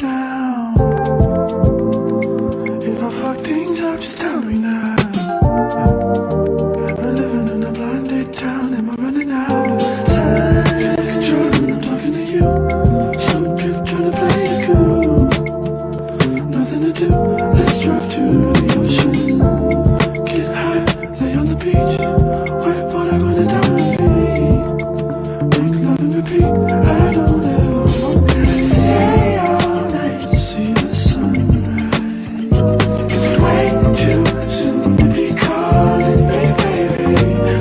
now. If I fuck things up, just tell me now. We're living in a blinded town, and we're running out of time. Feeling control when I'm talking to you. Slow trip, trying to play it cool. Nothing to do, let's drive to the ocean. Get high, lay on the beach. White water running down my feet. Make love and repeat, I don't ever want to stay all night to see the sunrise. It's way too soon to be calling me baby,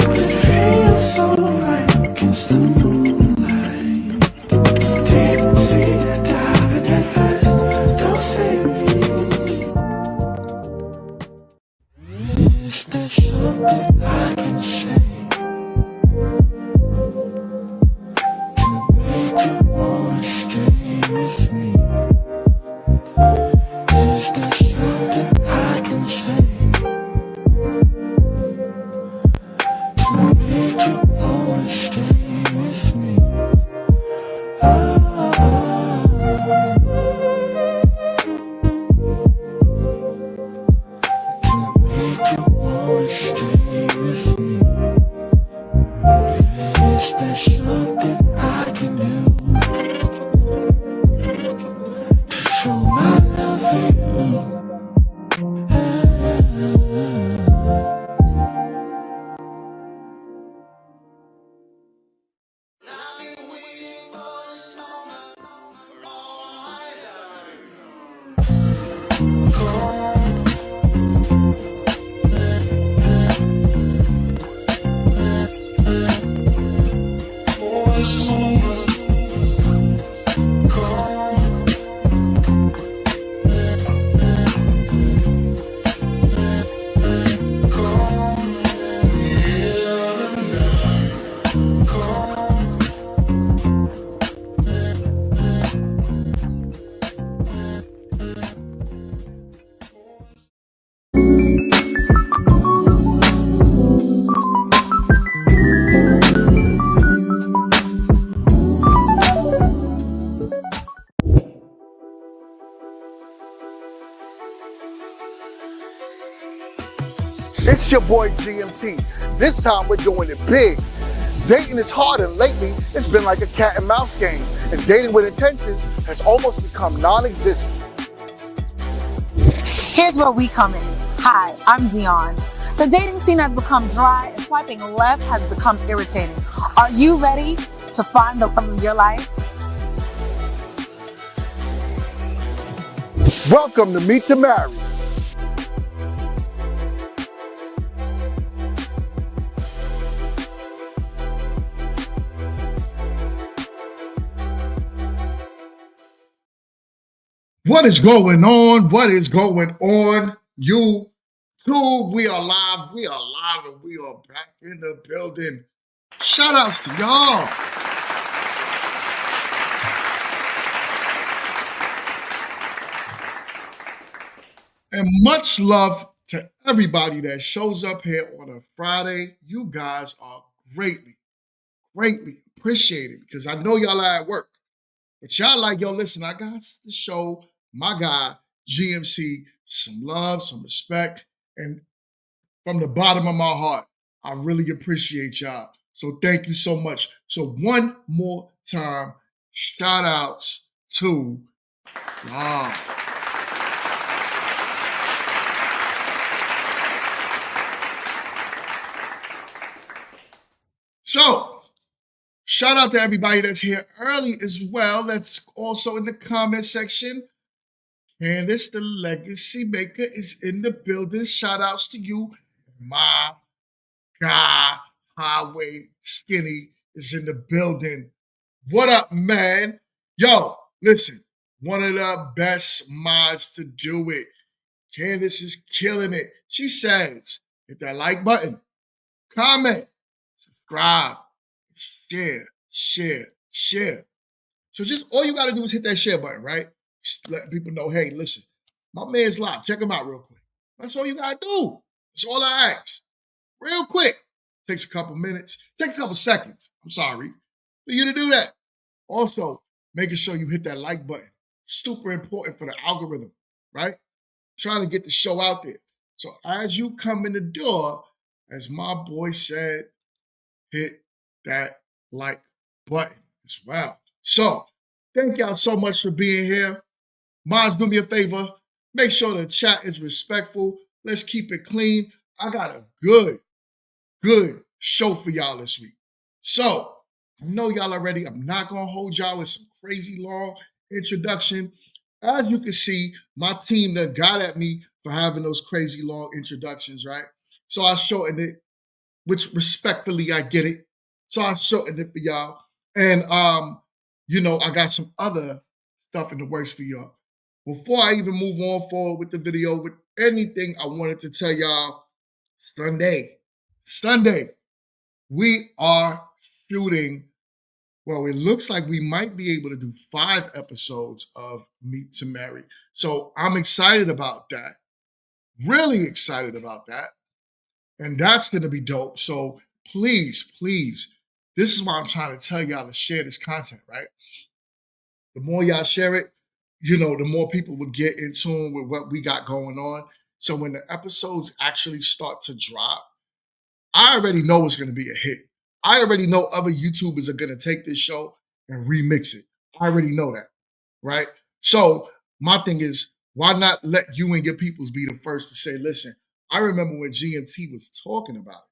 but it feels so right against the moonlight. Deep sea diving head first, don't save me. Is there something I can say to make you wanna stay with me? Is there something I can say to make you wanna stay with me? Make you wanna stay with me? Is there something I can do to show my love for you? It's your boy GMT. This time we're doing it big. Dating is hard, and lately it's been like a cat and mouse game, and dating with intentions has almost become non-existent. Here's where we come in. Hi, I'm Dion. The dating scene has become dry and swiping left has become irritating. Are you ready to find the love of your life? Welcome to Meet to Marry. What is going on? What is going on? YouTube, we are live, and we are back in the building. Shout outs to y'all. And much love to everybody that shows up here on a Friday. You guys are greatly appreciated because I know y'all are at work. But y'all like, yo, listen, I got to show my guy, GMC, some love, some respect. And from the bottom of my heart, I really appreciate y'all. So thank you so much. So one more time, shout outs to y'all. So, shout out to everybody that's here early as well. That's also in the comment section. Candace, the legacy maker, is in the building. Shout outs to you. My guy, Highway Skinny, is in the building. What up, man? Yo, listen, one of the best mods to do it. Candace is killing it. She says, hit that like button, comment, subscribe, share. So just all you got to do is hit that share button, right? Just let people know, hey, listen, my man's live. Check him out real quick. That's all you got to do. That's all I ask. Real quick. Takes a couple minutes. Takes a couple seconds. I'm sorry for you to do that. Also, making sure you hit that like button, super important for the algorithm, right? Trying to get the show out there. So as you come in the door, as my boy said, hit that like button as well. So thank y'all so much for being here. Mods, do me a favor. Make sure the chat is respectful. Let's keep it clean. I got a good show for y'all this week. So I know y'all are ready. I'm not going to hold y'all with some crazy long introduction. As you can see, my team that got at me for having those crazy long introductions, right? So I shortened it, which respectfully I get it. So I shortened it for y'all. And I got some other stuff in the works for y'all. Before I even move on forward with the video, with anything, I wanted to tell y'all Sunday, we are shooting. Well, it looks like we might be able to do 5 episodes of Meet to Marry. So I'm excited about that. Really excited about that. And that's going to be dope. So please, this is why I'm trying to tell y'all to share this content, right? The more y'all share it, the more people will get in tune with what we got going on. So when the episodes actually start to drop, I already know it's going to be a hit. I already know other YouTubers are going to take this show and remix it. I already know that, right? So my thing is, why not let you and your peoples be the first to say, listen, I remember when GMT was talking about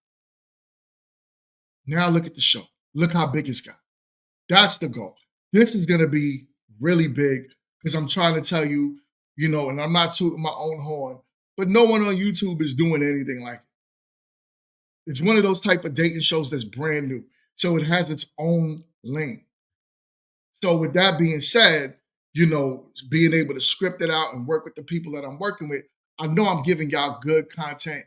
it. Now look at the show. Look how big it's got. That's the goal. This is going to be really big because I'm trying to tell you, and I'm not tooting my own horn, but no one on YouTube is doing anything like it. It's one of those type of dating shows that's brand new. So it has its own lane. So with that being said, being able to script it out and work with the people that I'm working with, I know I'm giving y'all good content,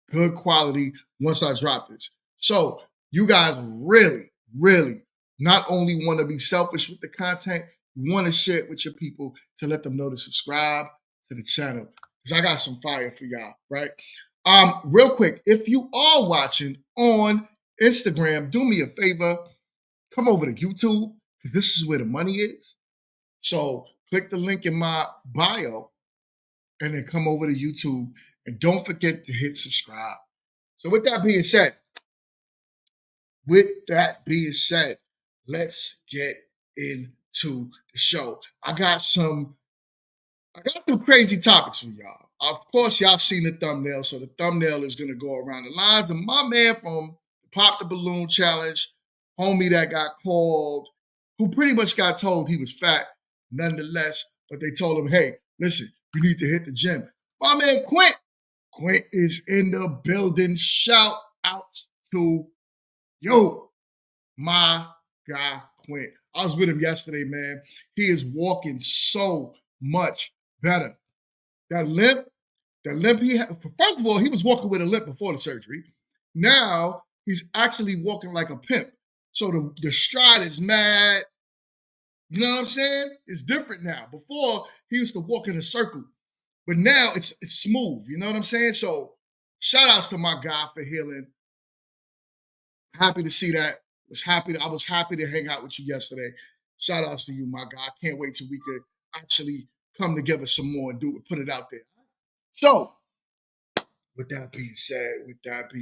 good quality once I drop this. So you guys really, really not only want to be selfish with the content, you want to share it with your people to let them know to subscribe to the channel. Because I got some fire for y'all, right? Real quick, if you are watching on Instagram, do me a favor, come over to YouTube, because this is where the money is. So click the link in my bio and then come over to YouTube, and don't forget to hit subscribe. So with that being said, let's get into the show. I got some crazy topics for y'all. Of course, y'all seen the thumbnail, so the thumbnail is going to go around the lines. And my man from Pop the Balloon Challenge, homie that got called, who pretty much got told he was fat, nonetheless, but they told him, hey, listen, you need to hit the gym. My man Quint is in the building. Shout out to my guy Quint. I was with him yesterday, man. He is walking so much better. That limp he had, first of all, he was walking with a limp before the surgery. Now he's actually walking like a pimp. So the stride is mad. You know what I'm saying? It's different now. Before, he used to walk in a circle. But now it's smooth. You know what I'm saying? So shout outs to my guy for healing. Happy to see that. I was happy to hang out with you yesterday. Shout outs to you, my guy. I can't wait till we could actually come together some more and put it out there. So, with that being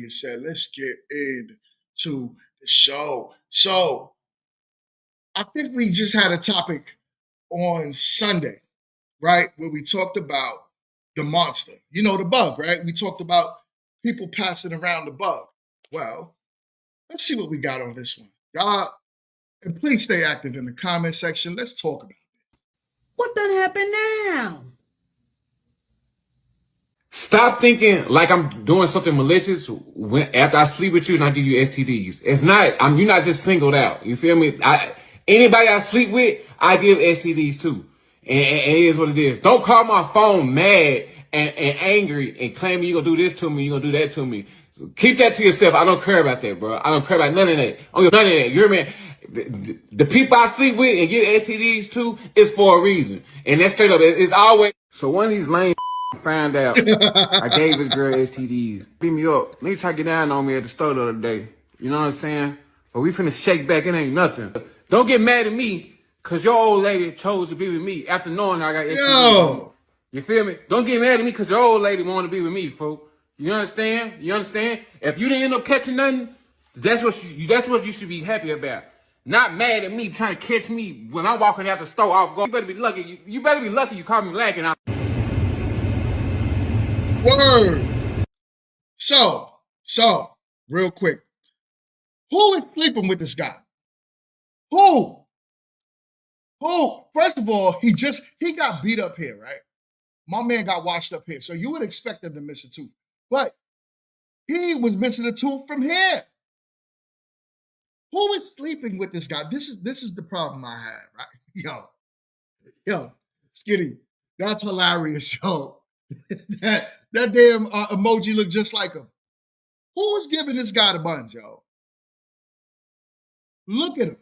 said, let's get into the show. So, I think we just had a topic on Sunday, right, where we talked about the monster. The bug, right? We talked about people passing around the bug. Well, let's see what we got on this one. Y'all, and please stay active in the comment section. Let's talk about it. What done happened now? Stop thinking like I'm doing something malicious after I sleep with you and I give you STDs. It's not. You're not just singled out. You feel me? Anybody I sleep with, I give STDs too. And it is what it is. Don't call my phone mad and angry and claim you're gonna do this to me, you're gonna do that to me. So keep that to yourself. I don't care about that, bro. I don't care about none of that. None of that. You're man. The people I sleep with and give STDs to is for a reason. And that's straight up. It's always. So one of these lame found out I gave his girl STDs. Beat me up. Nigga try to get down on me at the store the other day. You know what I'm saying? But we finna shake back. It ain't nothing. Don't get mad at me Cause your old lady chose to be with me after knowing I got STDs. Yo. You feel me? Don't get mad at me because your old lady wanted to be with me, folks. You understand? You understand? If you didn't end up catching nothing, that's what you should be happy about. Not mad at me trying to catch me when I'm walking out the store off guard. You better be lucky. You better be lucky you caught me lacking. Word. So, real quick. Who is sleeping with this guy? Who? First of all, he got beat up here, right? My man got washed up here. So you would expect him to miss a tooth. But he was missing a tooth from here. Who is sleeping with this guy? This is the problem I have, right? Yo, Skitty, that's hilarious, yo. that damn emoji looked just like him. Who is giving this guy the buns, yo? Look at him.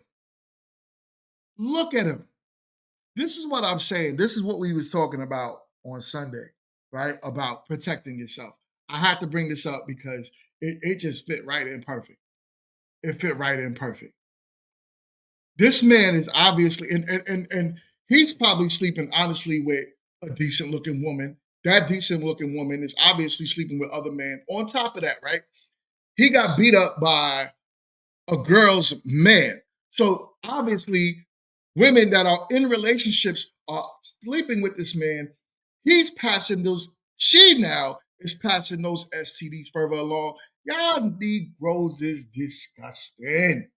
Look at him. This is what I'm saying. This is what we was talking about on Sunday, right? About protecting yourself. I had to bring this up because it just fit right in perfect. It fit right in perfect. This man is obviously, and he's probably sleeping honestly with a decent looking woman. That decent looking woman is obviously sleeping with other men. On top of that, right? He got beat up by a girl's man. So obviously, women that are in relationships are sleeping with this man. She now is passing those STDs further along. Y'all Negroes is disgusting.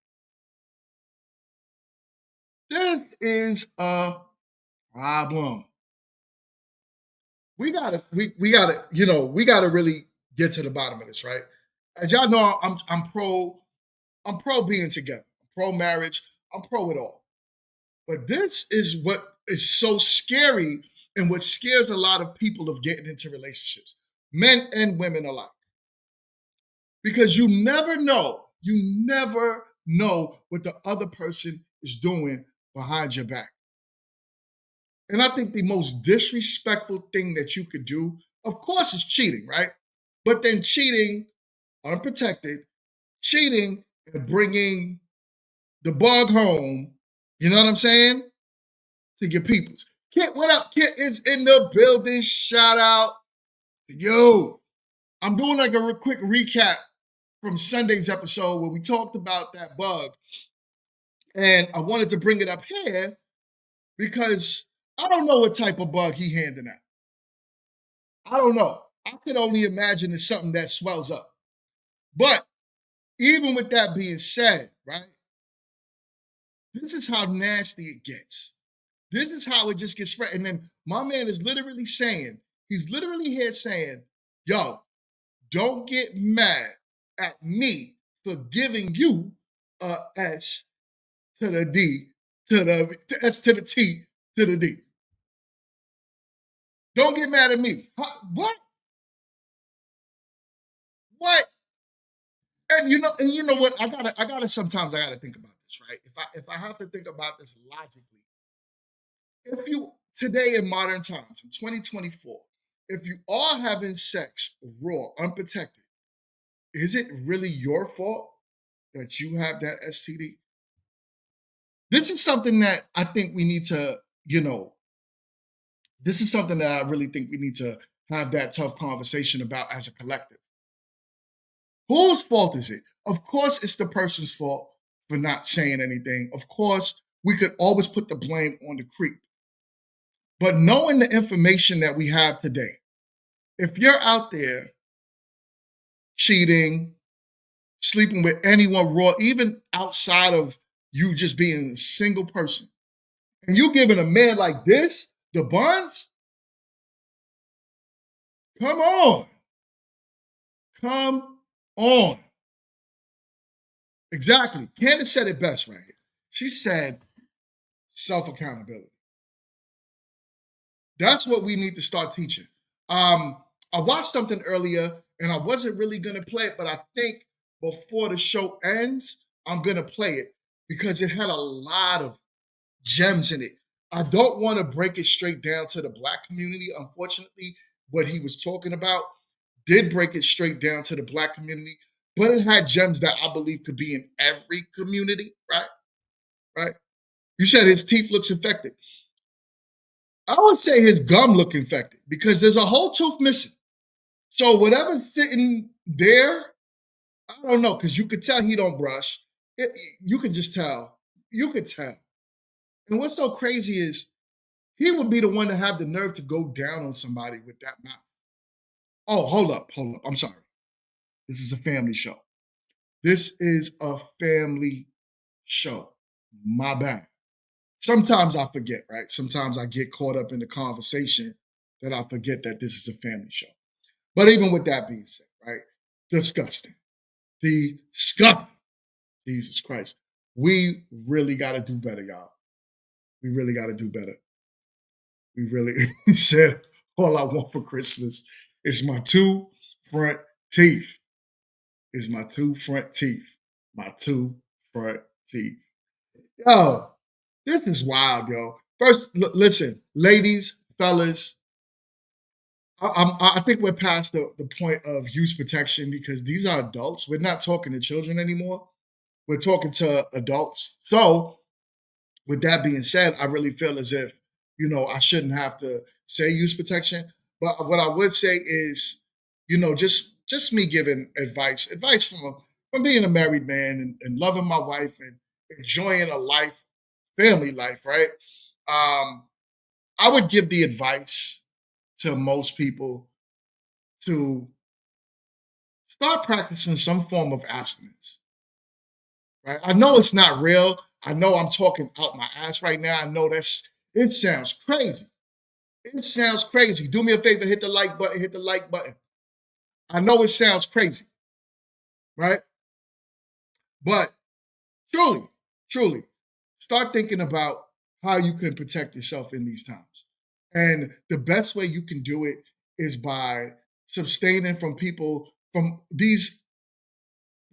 This is a problem. We gotta really get to the bottom of this, right? As y'all know, I'm pro being together, I'm pro marriage, I'm pro it all. But this is what is so scary and what scares a lot of people of getting into relationships, men and women alike. Because you never know what the other person is doing behind your back. And I think the most disrespectful thing that you could do, of course, is cheating, right? But then cheating unprotected, cheating and bringing the bug home, you know what I'm saying? To your peoples. Kit, what up? Kit is in the building. Shout out. Yo, I'm doing like a quick recap from Sunday's episode where we talked about that bug. And I wanted to bring it up here because I don't know what type of bug he handing out. I don't know. I could only imagine it's something that swells up. But even with that being said, right? This is how nasty it gets. This is how it just gets spread. And then my man is literally saying, he's literally here saying, yo, don't get mad at me for giving you a S to the D to the S to the T to the D. Don't get mad at me. Huh? What? What? And you know what? I gotta sometimes I gotta think about this, right? If I have to think about this logically, if you today in modern times, in 2024, if you are having sex raw, unprotected, is it really your fault that you have that STD? This is something that I think we need to, this is something that I really think we need to have that tough conversation about as a collective. Whose fault is it? Of course, it's the person's fault for not saying anything. Of course, we could always put the blame on the creep. But knowing the information that we have today, if you're out there cheating, sleeping with anyone raw, even outside of you just being a single person, and you giving a man like this the buns, come on. Come on. Exactly. Candace said it best right here. She said self-accountability. That's what we need to start teaching. I watched something earlier and I wasn't really going to play it, but I think before the show ends, I'm going to play it because it had a lot of gems in it. I don't want to break it straight down to the Black community. Unfortunately, what he was talking about did break it straight down to the Black community, but it had gems that I believe could be in every community, right? Right? You said his teeth looks infected. I would say his gum look infected because there's a whole tooth missing. So whatever's sitting there, I don't know, because you could tell he don't brush. You could just tell. You could tell. And what's so crazy is he would be the one to have the nerve to go down on somebody with that mouth. Oh, hold up. I'm sorry. This is a family show. This is a family show. My bad. Sometimes I forget, right? Sometimes I get caught up in the conversation that I forget that this is a family show. But even with that being said, right? Disgusting. Disgusting. Jesus Christ. We really got to do better, y'all. We really got to do better. We really said, all I want for Christmas is my 2 front teeth. Is my 2 front teeth. My 2 front teeth. Yo, this is wild, yo. First, listen, ladies, fellas, I think we're past the point of use protection because these are adults. We're not talking to children anymore. We're talking to adults. So, with that being said, I really feel as if, I shouldn't have to say use protection. But what I would say is, just me giving advice from being a married man and loving my wife and enjoying a life, family life, right? I would give the advice to most people to start practicing some form of abstinence. Right? I know it's not real. I know I'm talking out my ass right now. I know it sounds crazy. It sounds crazy. Do me a favor, hit the like button, hit the like button. I know it sounds crazy, right? But truly, start thinking about how you can protect yourself in these times. And the best way you can do it is by abstaining from these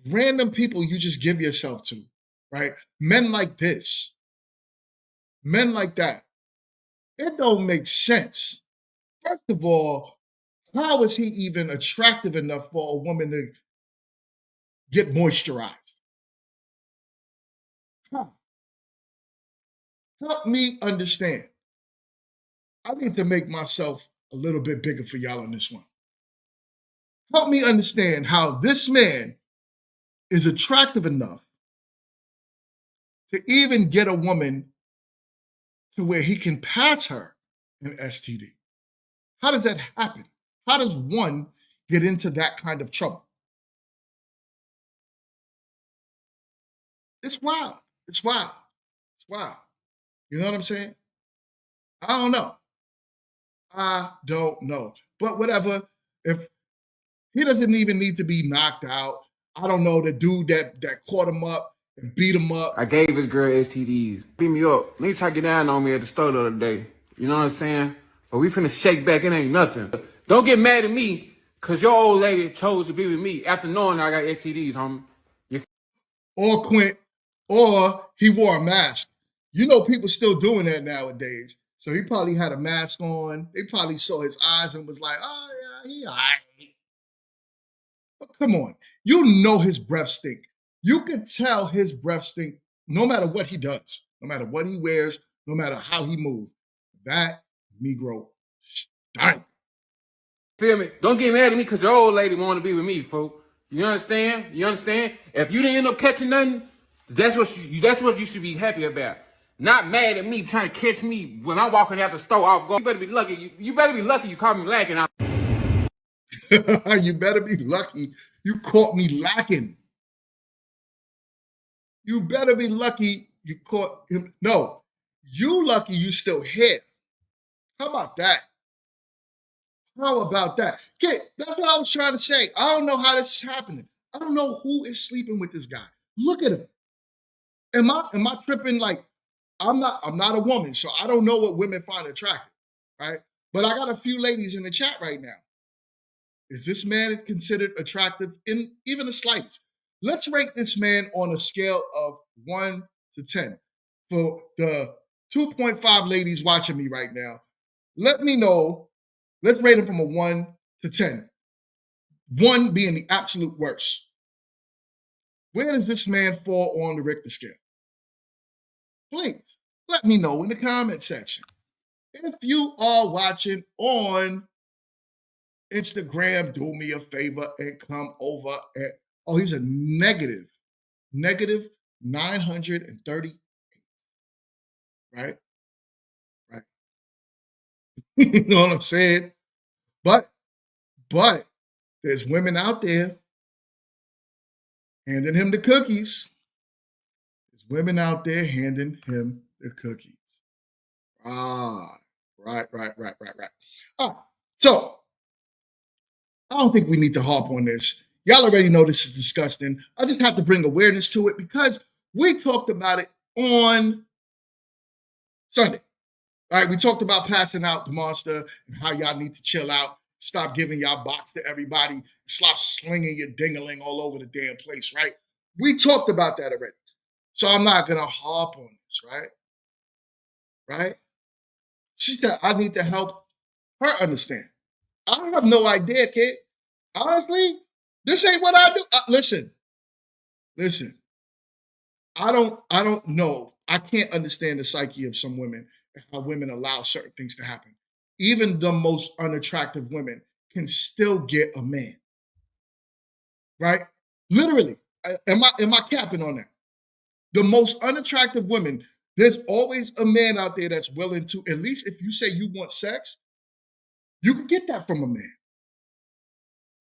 random people you just give yourself to, right? Men like this, men like that. It don't make sense. First of all, how is he even attractive enough for a woman to get moisturized? Huh. Help me understand. I need to make myself a little bit bigger for y'all on this one. Help me understand how this man is attractive enough to even get a woman to where he can pass her an STD. How does that happen? How does one get into that kind of trouble? It's wild. It's wild. It's wild. You know what I'm saying? I don't know. But whatever. If he doesn't even need to be knocked out, I don't know, the dude that caught him up and beat him up. I gave his girl STDs. Beat me up. Nigga tried to get down on me at the store the other day. You know what I'm saying? But we finna shake back. It ain't nothing. Don't get mad at me because your old lady chose to be with me after knowing I got STDs, homie. Or Quint, or he wore a mask. You know people still doing that nowadays. So he probably had a mask on. They probably saw his eyes and was like, oh, yeah, he all right. But come on. You know his breath stink. You can tell his breath stink no matter what he does, no matter what he wears, no matter how he moves. That Negro stank. Feel me? Don't get mad at me because your old lady want to be with me, folks. You understand? You understand? If you didn't end up catching nothing, that's what you should be happy about. Not mad at me trying to catch me when I'm walking out the store off guard. You better be lucky. You better be lucky you caught me lacking. You better be lucky you caught me lacking. You better be lucky you caught him. No, you lucky you still here. How about that? How about that? Okay, that's what I was trying to say. I don't know how this is happening. I don't know who is sleeping with this guy. Look at him. Am I tripping? Like, I'm not a woman, so I don't know what women find attractive, right? But I got a few ladies in the chat right now. Is this man considered attractive in even the slightest? Let's rate this man on a scale of 1 to 10. For the 2.5 ladies watching me right now, let me know. Let's rate him from a 1 to 10. 1 being the absolute worst. Where does this man fall on the Richter scale? Please. Let me know in the comment section. If you are watching on Instagram, do me a favor and come over and he's a negative 930, right? Right. You know what I'm saying? But there's women out there handing him the cookies. There's women out there handing him the cookies. Ah, right. So I don't think we need to harp on this. Y'all already know this is disgusting. I just have to bring awareness to it because we talked about it on Sunday. All right, we talked about passing out the monster and how y'all need to chill out, stop giving y'all box to everybody, stop slinging your ding-a-ling all over the damn place, right? We talked about that already. So I'm not going to harp on this, right? Right? She said, I need to help her understand. I have no idea, kid. Honestly, this ain't what I do. Listen. I don't know. I can't understand the psyche of some women and how women allow certain things to happen. Even the most unattractive women can still get a man. Right? Literally. Am I capping on that? The most unattractive women, there's always a man out there that's willing to, at least if you say you want sex, you can get that from a man.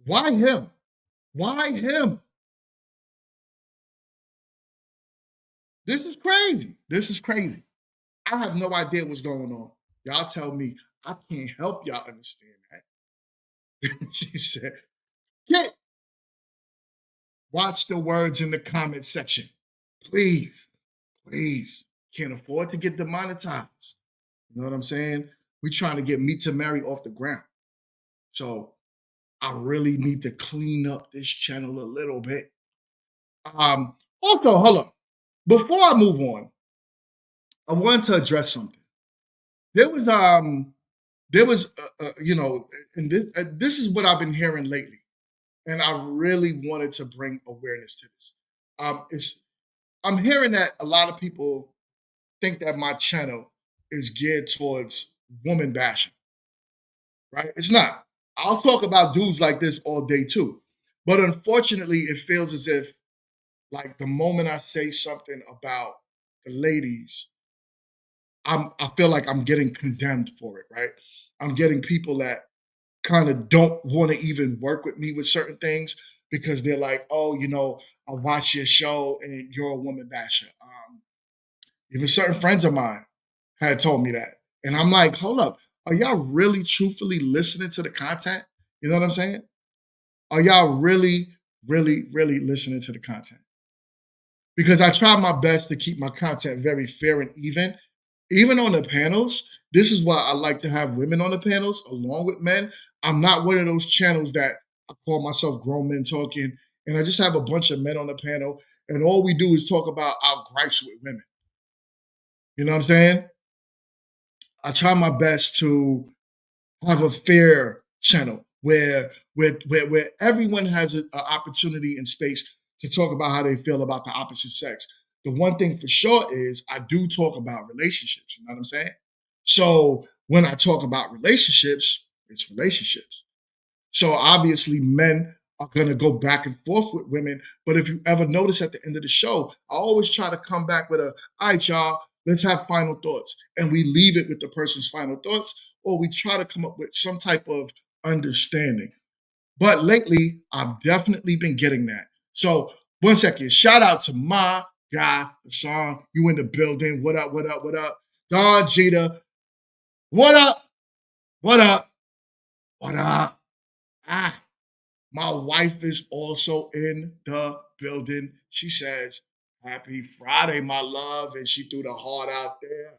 Why him? Why him? This is crazy. This is crazy. I have no idea what's going on. Y'all tell me. I can't help y'all understand that. She said, "Get watch the words in the comment section. Please. Can't afford to get demonetized. You know what I'm saying? We trying to get Meet to Marry off the ground. So I really need to clean up this channel a little bit. Also, hold on. Before I move on, I wanted to address something. There was you know, and this is what I've been hearing lately, and I really wanted to bring awareness to this. I'm hearing that a lot of people think that my channel is geared towards woman bashing, right? It's not. I'll talk about dudes like this all day too, but unfortunately, it feels as if like the moment I say something about the ladies, I feel like I'm getting condemned for it, right? I'm getting people that kind of don't want to even work with me with certain things because they're like, oh, you know, I watch your show and you're a woman basher. Even certain friends of mine had told me that. And I'm like, hold up, are y'all really truthfully listening to the content? You know what I'm saying? Are y'all really listening to the content? Because I try my best to keep my content very fair and even on the panels. This is why I like to have women on the panels along with men. I'm not one of those channels that I call myself grown men talking, and I just have a bunch of men on the panel, and all we do is talk about our gripes with women. You know what I'm saying? I try my best to have a fair channel where everyone has an opportunity and space to talk about how they feel about the opposite sex. The one thing for sure is I do talk about relationships. You know what I'm saying? So when I talk about relationships, it's relationships. So obviously men are going to go back and forth with women. But if you ever notice at the end of the show, I always try to come back with all right, y'all, let's have final thoughts. And we leave it with the person's final thoughts, or we try to come up with some type of understanding. But lately, I've definitely been getting that. So 1 second, shout out to my guy, the song, you in the building. What up? Don Jeter, what up? My wife is also in the building. She says, happy Friday, my love. And she threw the heart out there.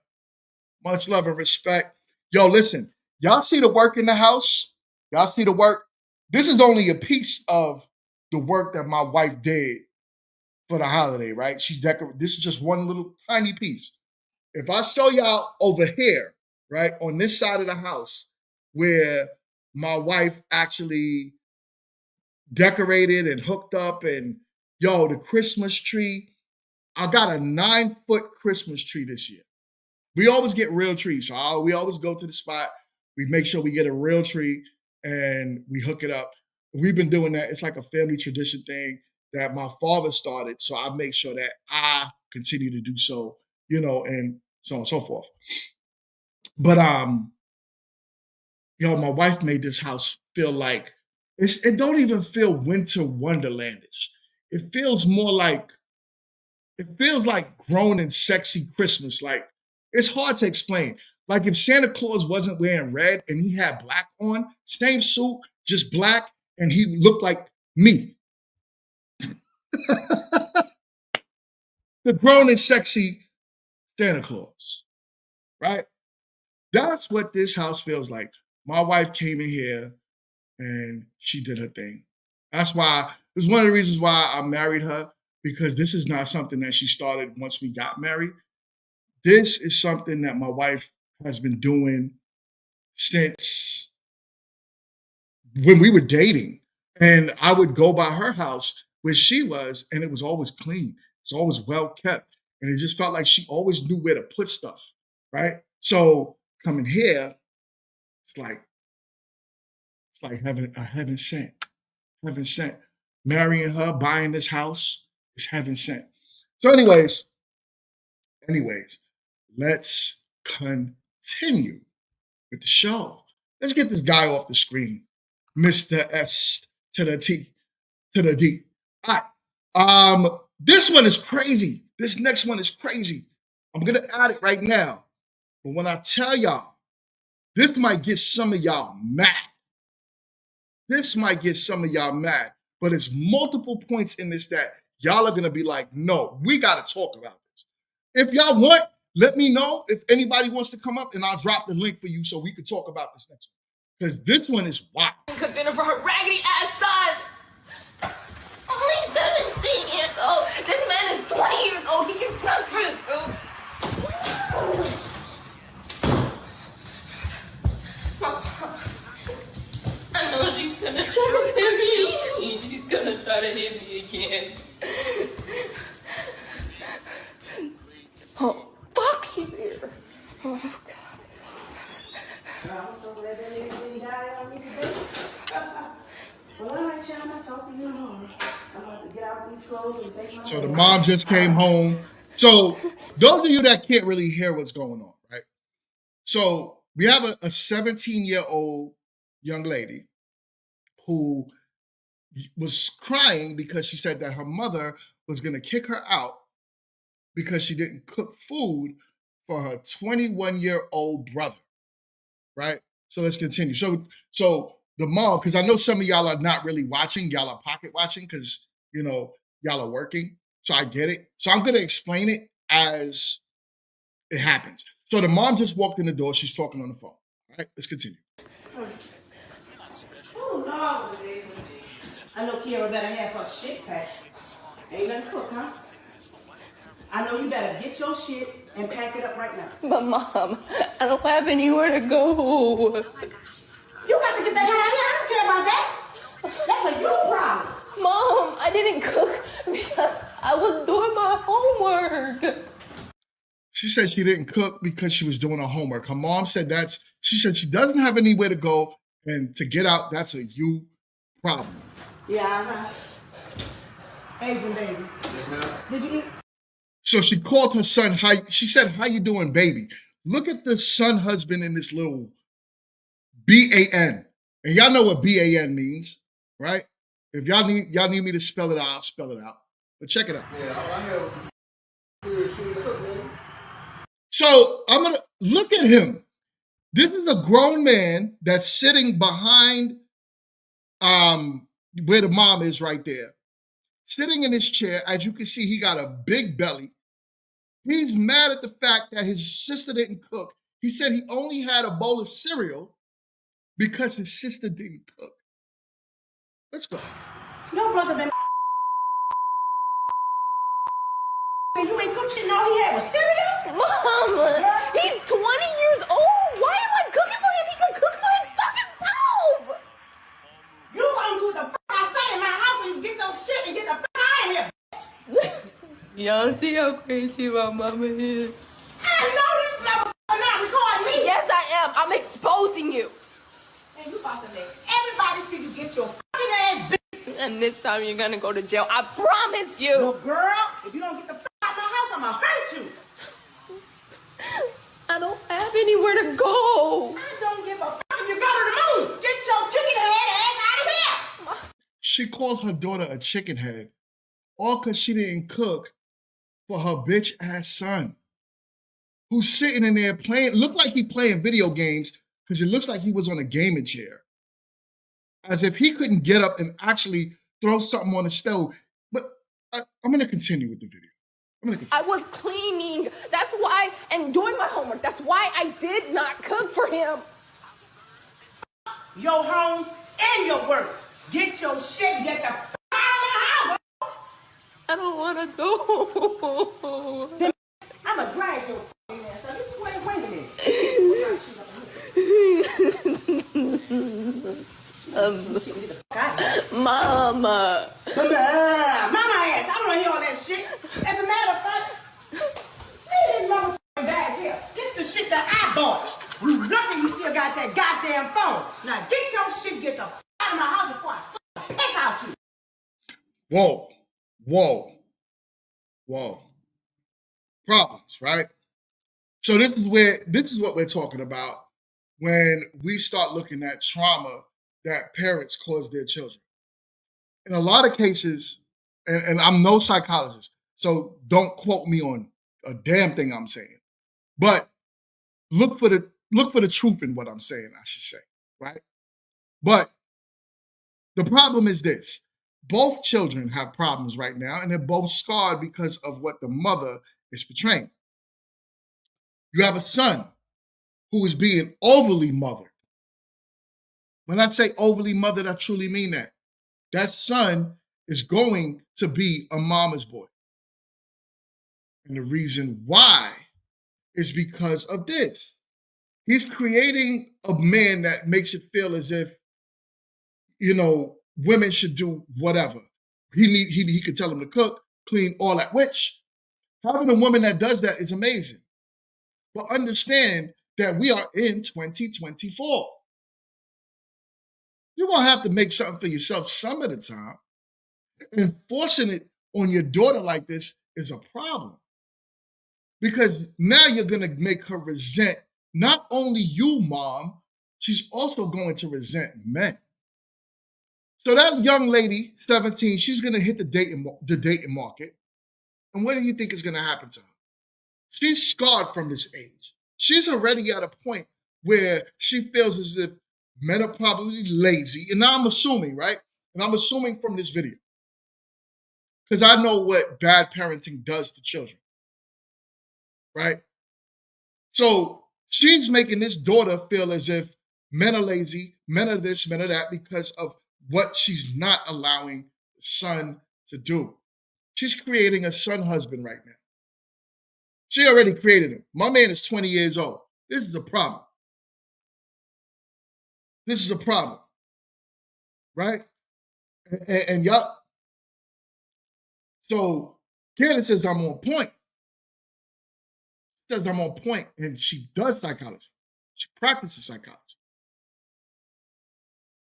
Much love and respect. Yo, listen, y'all see the work in the house? Y'all see the work? This is only a piece of the work that my wife did for the holiday, right? This is just one little tiny piece. If I show y'all over here, right, on this side of the house, where my wife actually decorated and hooked up, and yo, the Christmas tree. I got a 9-foot Christmas tree this year. we always get real trees. So we always go to the spot. We make sure we get a real tree and we hook it up. We've been doing that. It's like a family tradition thing that my father started. So I make sure that I continue to do so, and so on and so forth. But my wife made this house feel like it don't even feel winter wonderlandish. It feels like grown and sexy Christmas. Like, it's hard to explain. Like, if Santa Claus wasn't wearing red and he had black on, same suit, just black, and he looked like me. The grown and sexy Santa Claus, right? That's what this house feels like. My wife came in here and she did her thing. That's why, it was one of the reasons why I married her, because this is not something that she started once we got married. This is something that my wife has been doing since when we were dating. And I would go by her house where she was, and it was always clean. It's always well kept. And it just felt like she always knew where to put stuff, right? So coming here, it's like heaven sent. Marrying her, buying this house is heaven sent. So anyways, let's continue with the show. Let's get this guy off the screen. Mr. S to the T to the D. All right. This one is crazy. This next one is crazy. I'm going to add it right now. But when I tell y'all, this might get some of y'all mad. But it's multiple points in this that y'all are going to be like, no, we got to talk about this. If y'all want, let me know if anybody wants to come up, and I'll drop the link for you so we can talk about this next one. Because this one is wild. Cook dinner for her raggedy ass son. Only 17 years old. This man is 20 years old. He can cook fruit too. I know she's gonna try to hit me. She's gonna try to hit me again. Oh, fuck, she's here. Oh, God. I'm so glad that nigga died on me today. Well, all right, y'all, I'll talk to you tomorrow. I'm about to get out these clothes and take my... So the mom just came home. So those of you that can't really hear what's going on, right? So we have a 17-year-old young lady who was crying because she said that her mother was going to kick her out because she didn't cook food for her 21-year-old brother, right? So let's continue. So the mom, because I know some of y'all are not really watching, y'all are pocket watching because, y'all are working. So I get it. So I'm going to explain it as it happens. So the mom just walked in the door. She's talking on the phone. All right, let's continue. Oh, no, baby. I know Kiara better have her shit packed. Ain't nothing cook, huh? I know you better get your shit and pack it up right now. But Mom, I don't have anywhere to go. You got to get the hell out of here. I don't care about that. That's a you problem. Mom, I didn't cook because I was doing my homework. She said she didn't cook because she was doing her homework. Her mom said she said she doesn't have anywhere to go, and to get out, that's a you problem. Yeah, Adrian, baby. Did you eat? So she called her son, she said, how you doing, baby? Look at the son husband in this little B-A-N. And y'all know what B-A-N means, right? If y'all need me to spell it out, I'll spell it out. But check it out. Yeah, I have some serious shit to cook, man. So I'm gonna look at him. This is a grown man that's sitting behind where the mom is right there. Sitting in his chair, as you can see, he got a big belly. He's mad at the fact that his sister didn't cook. He said he only had a bowl of cereal because his sister didn't cook. Let's go. Your brother been and you ain't cooked shit and all he had was cereal? Mom, he's 20 years old. Why am I cooking for him? He can cook for his fucking self. You gonna do the I say in my house and get your shit and get the out of here. Y'all see how crazy my mama is. I know this And you about to make everybody see you get your fucking ass beat. And this time you're gonna go to jail. I promise you. Little girl, if you don't get the fuck out of my house, I'm gonna hurt you. I don't have anywhere to go. I don't give a fuck if you go to the moon. Get your chicken head ass out of here. She called her daughter a chicken head, all because she didn't cook for her bitch ass son, who's sitting in there playing, looked like he playing video games because it looks like he was on a gaming chair. As if he couldn't get up and actually throw something on the stove. But I'm going to continue with the video. I was cleaning. That's why, and doing my homework. That's why I did not cook for him. Your home and your work. Get your shit, get the fuck out of my house. I don't want to go. Then I'ma drag your fucking ass. So you wait a minute. Mama. Mama ass. I don't want to hear all that shit. As a matter of fact, leave this motherfucking bag here. This the shit that I bought. You lucky you still got that goddamn phone. Now get your shit, get the fuck out of my house before I piss out you. Whoa. Problems, right? So this is what we're talking about when we start looking at trauma that parents cause their children. In a lot of cases, and I'm no psychologist, so don't quote me on a damn thing I'm saying, but look for the truth in what I'm saying, I should say, right? But the problem is this. Both children have problems right now, and they're both scarred because of what the mother is portraying. You have a son who is being overly mothered. When I say overly mothered, I truly mean that. That son is going to be a mama's boy. And the reason why is because of this. He's creating a man that makes it feel as if, women should do whatever. He could tell them to cook, clean, all that, which having a woman that does that is amazing. But understand that we are in 2024. You're going to have to make something for yourself some of the time. And forcing it on your daughter like this is a problem. Because now you're going to make her resent not only you, mom, she's also going to resent men. So that young lady, 17, she's going to hit the dating market. And what do you think is going to happen to her? She's scarred from this age. She's already at a point where she feels as if men are probably lazy. And now I'm assuming, right? And I'm assuming from this video. Because I know what bad parenting does to children. Right? So she's making this daughter feel as if men are lazy, men are this, men are that, because of what she's not allowing the son to do. She's creating a son husband right now. She already created him. My man is 20 years old. This is a problem. This is a problem. Right? And y'all. So Candace says I'm on point. She says I'm on point, and she does psychology. She practices psychology.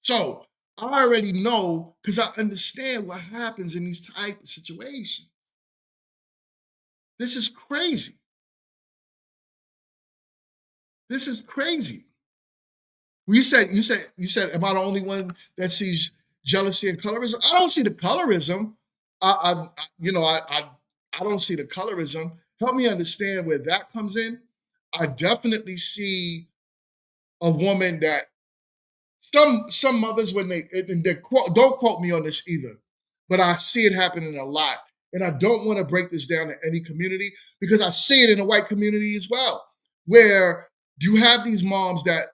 So I already know, because I understand what happens in these type of situations. This is crazy. This is crazy. You said, am I the only one that sees jealousy and colorism? I don't see the colorism. I don't see the colorism. Help me understand where that comes in. I definitely see a woman that some mothers, when don't quote me on this either, but I see it happening a lot. And I don't want to break this down to any community because I see it in the white community as well, where you have these moms that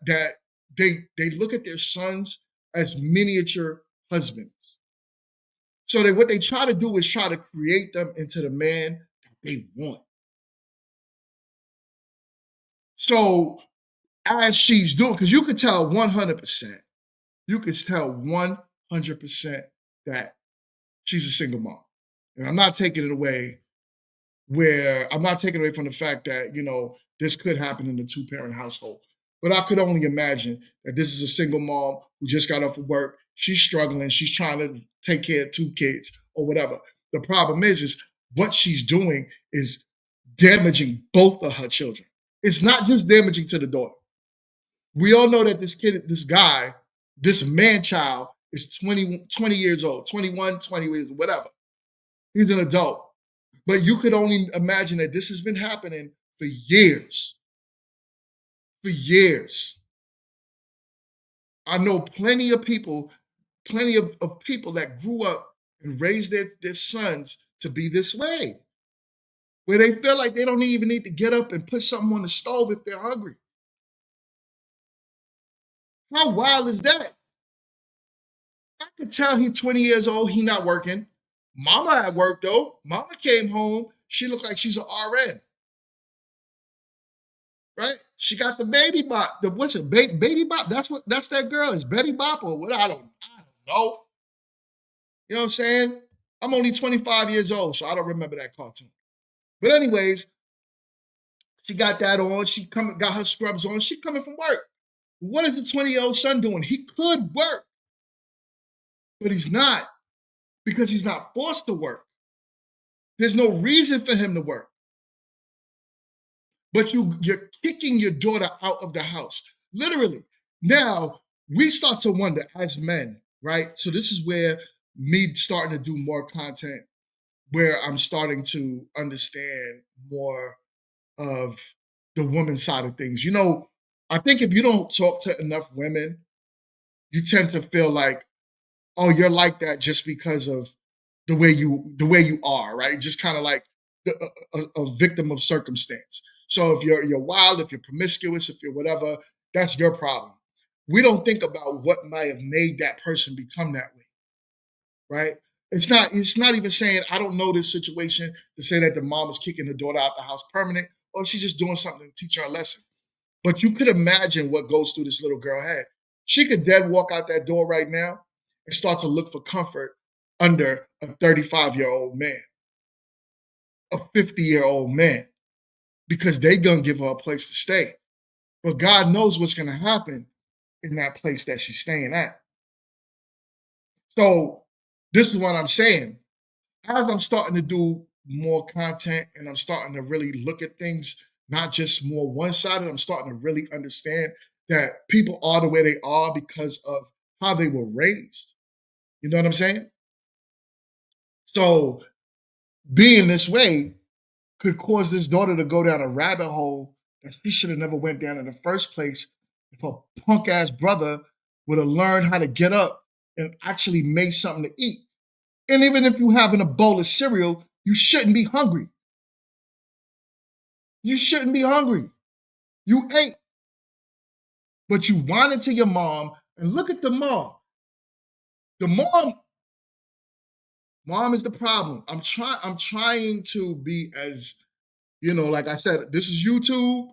they look at their sons as miniature husbands. So what they try to do is try to create them into the man that they want. So as she's doing, because you could tell 100%, that she's a single mom. And I'm not taking it away from the fact that, this could happen in a two-parent household. But I could only imagine that this is a single mom who just got off of work. She's struggling. She's trying to take care of 2 kids or whatever. The problem is what she's doing is damaging both of her children. It's not just damaging to the daughter. We all know that this man-child is 20 years old, 21, 20 years, whatever. He's an adult. But you could only imagine that this has been happening for years. For years. I know plenty of people that grew up and raised their sons to be this way, where they feel like they don't even need to get up and put something on the stove if they're hungry. How wild is that? I could tell he's 20 years old, he not working. Mama at work though. Mama came home, she looked like she's an RN. Right? She got the baby bop. What's it? Baby bop. That's that girl. Is Betty Bop or what? I don't know. You know what I'm saying? I'm only 25 years old, so I don't remember that cartoon. But anyways, she got that on. She got her scrubs on. She coming from work. What is the 20-year-old son doing? He could work, but he's not, because he's not forced to work. There's no reason for him to work. But you're kicking your daughter out of the house, literally. Now, we start to wonder as men, right? So this is where me starting to do more content, where I'm starting to understand more of the woman side of things. You know, I think if you don't talk to enough women, you tend to feel like, oh, you're like that just because of the way you are, right? Just kind of like a victim of circumstance. So if you're wild, if you're promiscuous, if you're whatever, that's your problem. We don't think about what might have made that person become that way, right? It's not even saying, I don't know this situation to say that the mom is kicking the daughter out the house permanent, or she's just doing something to teach her a lesson. But you could imagine what goes through this little girl's head. She could dead walk out that door right now and start to look for comfort under a 35-year-old man, a 50-year-old man, because they gonna give her a place to stay. But God knows what's gonna happen in that place that she's staying at. So this is what I'm saying. As I'm starting to do more content and I'm starting to really look at things, not just more one-sided, I'm starting to really understand that people are the way they are because of how they were raised. You know what I'm saying? So being this way could cause this daughter to go down a rabbit hole that she should have never went down in the first place if her punk-ass brother would have learned how to get up and actually make something to eat. And even if you're having a bowl of cereal, you shouldn't be hungry. You shouldn't be hungry. You ate. But you wanted to your mom, and look at the mom. The mom is the problem. I'm trying to be as, you know, like I said, this is YouTube,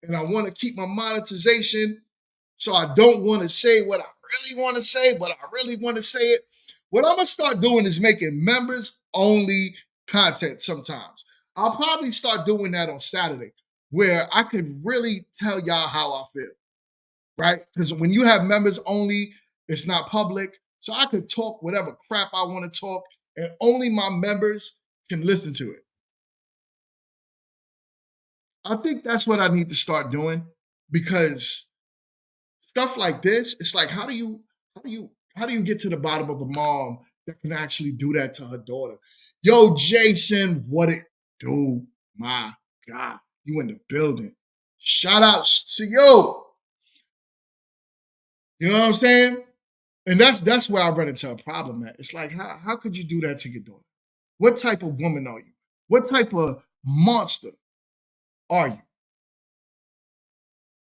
and I want to keep my monetization, so I don't want to say what I really want to say, but I really want to say it. What I'm going to start doing is making members-only content sometimes. I'll probably start doing that on Saturday, where I could really tell y'all how I feel, right? Because when you have members-only, it's not public, so I could talk whatever crap I want to talk, and only my members can listen to it. I think that's what I need to start doing, because stuff like this, it's like, how do you get to the bottom of a mom that can actually do that to her daughter? Yo, Jason, what it do? My God, you in the building. Shout outs to you. You know what I'm saying? And that's where I run into a problem at. It's like, how could you do that to your daughter? What type of woman are you? What type of monster are you?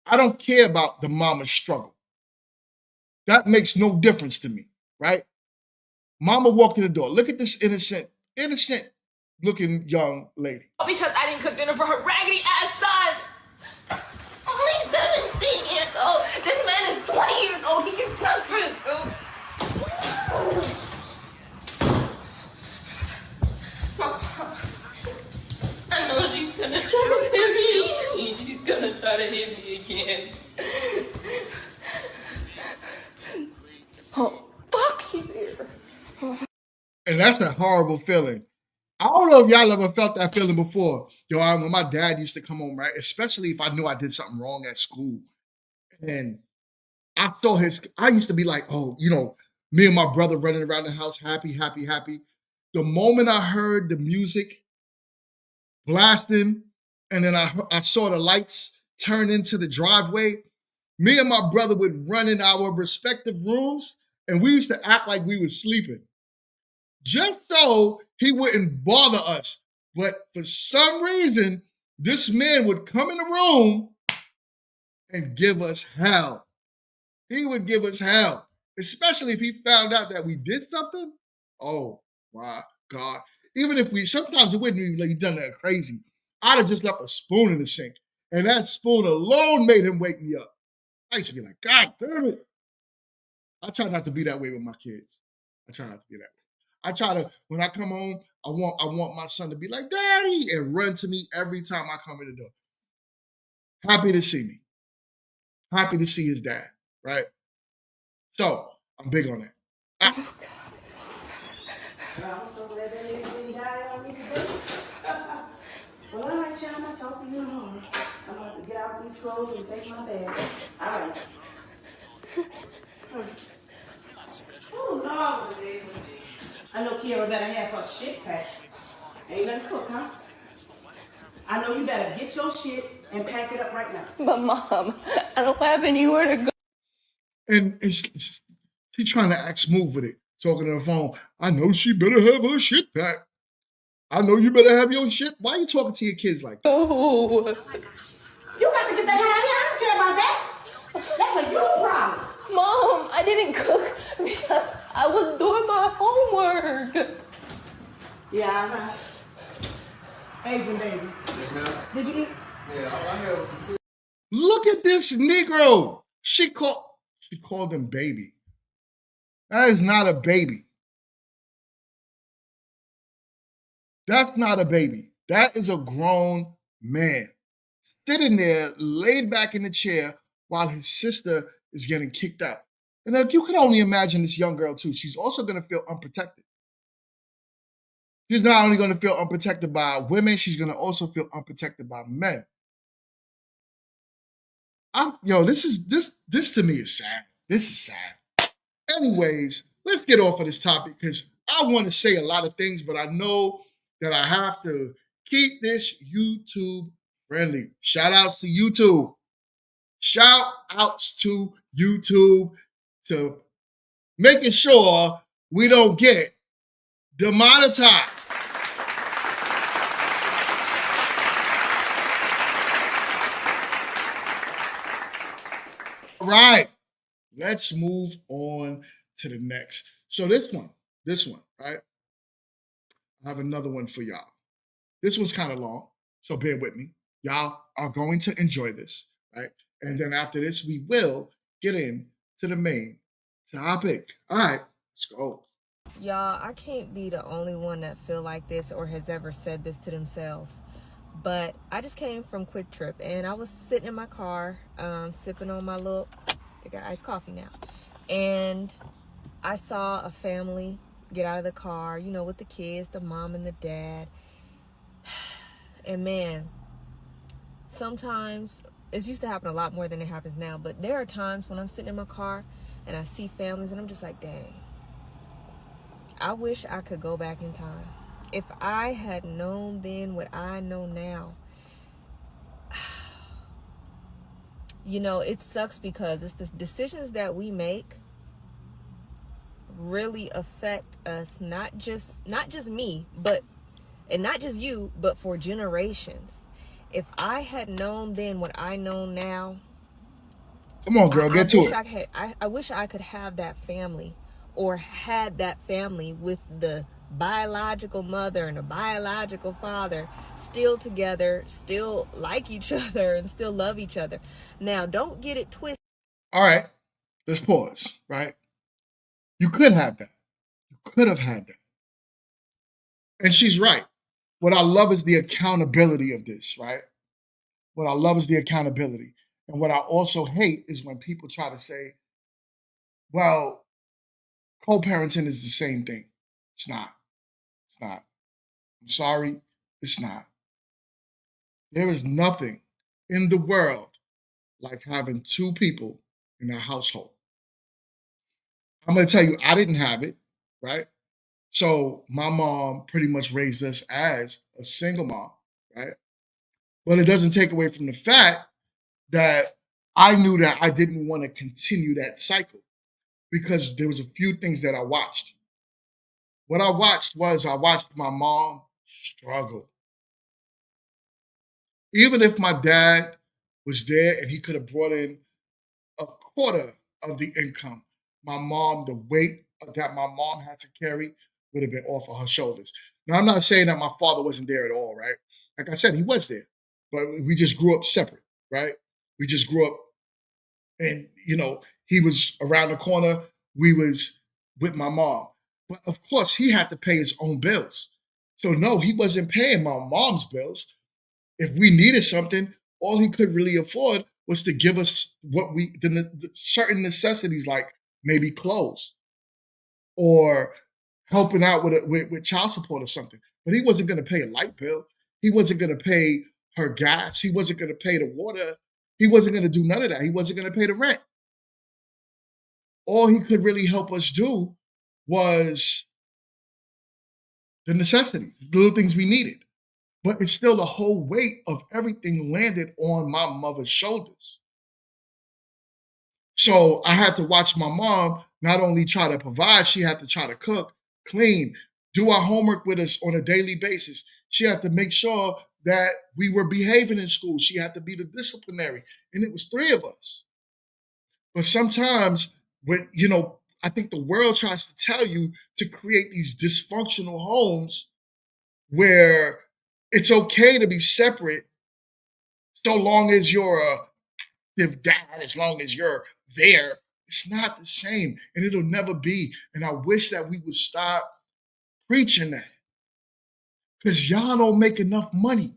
I don't care about the mama's struggle. That makes no difference to me, right? Mama walked in the door. Look at this innocent looking young lady. Because I didn't cook dinner for her raggedy ass son. Only 17 years old. This man is 20 years old. He can cook fruit, so. I know she's gonna try to hit me. She's gonna try to hit me again. And that's a horrible feeling. I don't know if y'all ever felt that feeling before. When my dad used to come home, right? Especially if I knew I did something wrong at school. And I used to be like, oh, me and my brother running around the house, happy, happy, happy. The moment I heard the music blasting, and then I saw the lights turn into the driveway, me and my brother would run in our respective rooms, and we used to act like we were sleeping, just so he wouldn't bother us. But for some reason, this man would come in the room and give us hell. He would give us hell, especially if he found out that we did something. Oh my God. Even if sometimes it wouldn't even like he done that crazy. I'd have just left a spoon in the sink. And that spoon alone made him wake me up. I used to be like, God damn it. I try not to be that way with my kids. I try not to be that way. I try to, when I come home, I want my son to be like, Daddy, and run to me every time I come in the door. Happy to see me. Happy to see his dad, right? So I'm big on that. I'm so glad that nigga didn't die on me today. Well, all right, y'all, I'll talk to you tomorrow. I'm about to get out these clothes and take my bag. All right. Oh, Lord, baby. I know Kiara better have her shit packed. Ain't nothing cook, huh? I know you better get your shit and pack it up right now. But Mom, I don't have anywhere to go. And she's trying to act smooth with it, talking on the phone. I know she better have her shit packed. I know you better have your shit. Why are you talking to your kids like that? Oh. You got to get the hell out of here. I don't care about that. That's a you problem. Mom, I didn't cook because I was doing my homework. Yeah, Asian baby. Yes, ma'am. Did you eat? Yeah, all I had was some soup. Look at this Negro. She called him baby. That is not a baby. That's not a baby. That is a grown man sitting there, laid back in the chair while his sister is getting kicked out. And if you can only imagine this young girl too, she's also going to feel unprotected. She's not only going to feel unprotected by women, she's going to also feel unprotected by men. This to me is sad. This is sad. Anyways, let's get off of this topic because I want to say a lot of things, but I know that I have to keep this YouTube friendly. Shout outs to YouTube. Shout outs to YouTube to making sure we don't get demonetized. All right, let's move on to the next. So this one, right? I have another one for y'all. This one's kind of long, so bear with me. Y'all are going to enjoy this, right? And then after this, we will get into the main topic. All right, let's go. Y'all, I can't be the only one that feel like this or has ever said this to themselves. But I just came from Quick Trip and I was sitting in my car, sipping on my I got iced coffee now. And I saw a family get out of the car, with the kids, the mom and the dad. And man, sometimes, it used to happen a lot more than it happens now, but there are times when I'm sitting in my car and I see families and I'm just like, dang, I wish I could go back in time. If I had known then what I know now, it sucks because it's the decisions that we make really affect us, not just me, and not just you, but for generations. If I had known then what I know now, come on, girl, get to it. I wish I could have that family, or had that family with the biological mother and a biological father still together, still like each other, and still love each other. Now, don't get it twisted. All right, let's pause, right? You could have that. You could have had that. And she's right. What I love is the accountability of this, right? What I love is the accountability. And what I also hate is when people try to say, well, co-parenting is the same thing. It's not. not. I'm sorry, it's not. There is nothing in the world like having two people in a household. I'm going to tell you, I didn't have it, right? So my mom pretty much raised us as a single mom, right? But it doesn't take away from the fact that I knew that I didn't want to continue that cycle because there was a few things that I watched. What I watched was I watched my mom struggle. Even if my dad was there and he could have brought in a quarter of the income, my mom, the weight that my mom had to carry would have been off of her shoulders. Now, I'm not saying that my father wasn't there at all, right? Like I said, he was there, but we just grew up separate, right? We just grew up and, he was around the corner. We was with my mom. But of course, he had to pay his own bills. So no, he wasn't paying my mom's bills. If we needed something, all he could really afford was to give us the certain necessities, like maybe clothes or helping out with child support or something. But he wasn't going to pay a light bill. He wasn't going to pay her gas. He wasn't going to pay the water. He wasn't going to do none of that. He wasn't going to pay the rent. All he could really help us do was the necessities, the little things we needed. But it's still the whole weight of everything landed on my mother's shoulders. So I had to watch my mom not only try to provide, she had to try to cook, clean, do our homework with us on a daily basis. She had to make sure that we were behaving in school. She had to be the disciplinary. And it was three of us. But sometimes I think the world tries to tell you to create these dysfunctional homes where it's okay to be separate so long as you're a active dad, as long as you're there. It's not the same, and it'll never be. And I wish that we would stop preaching that because y'all don't make enough money.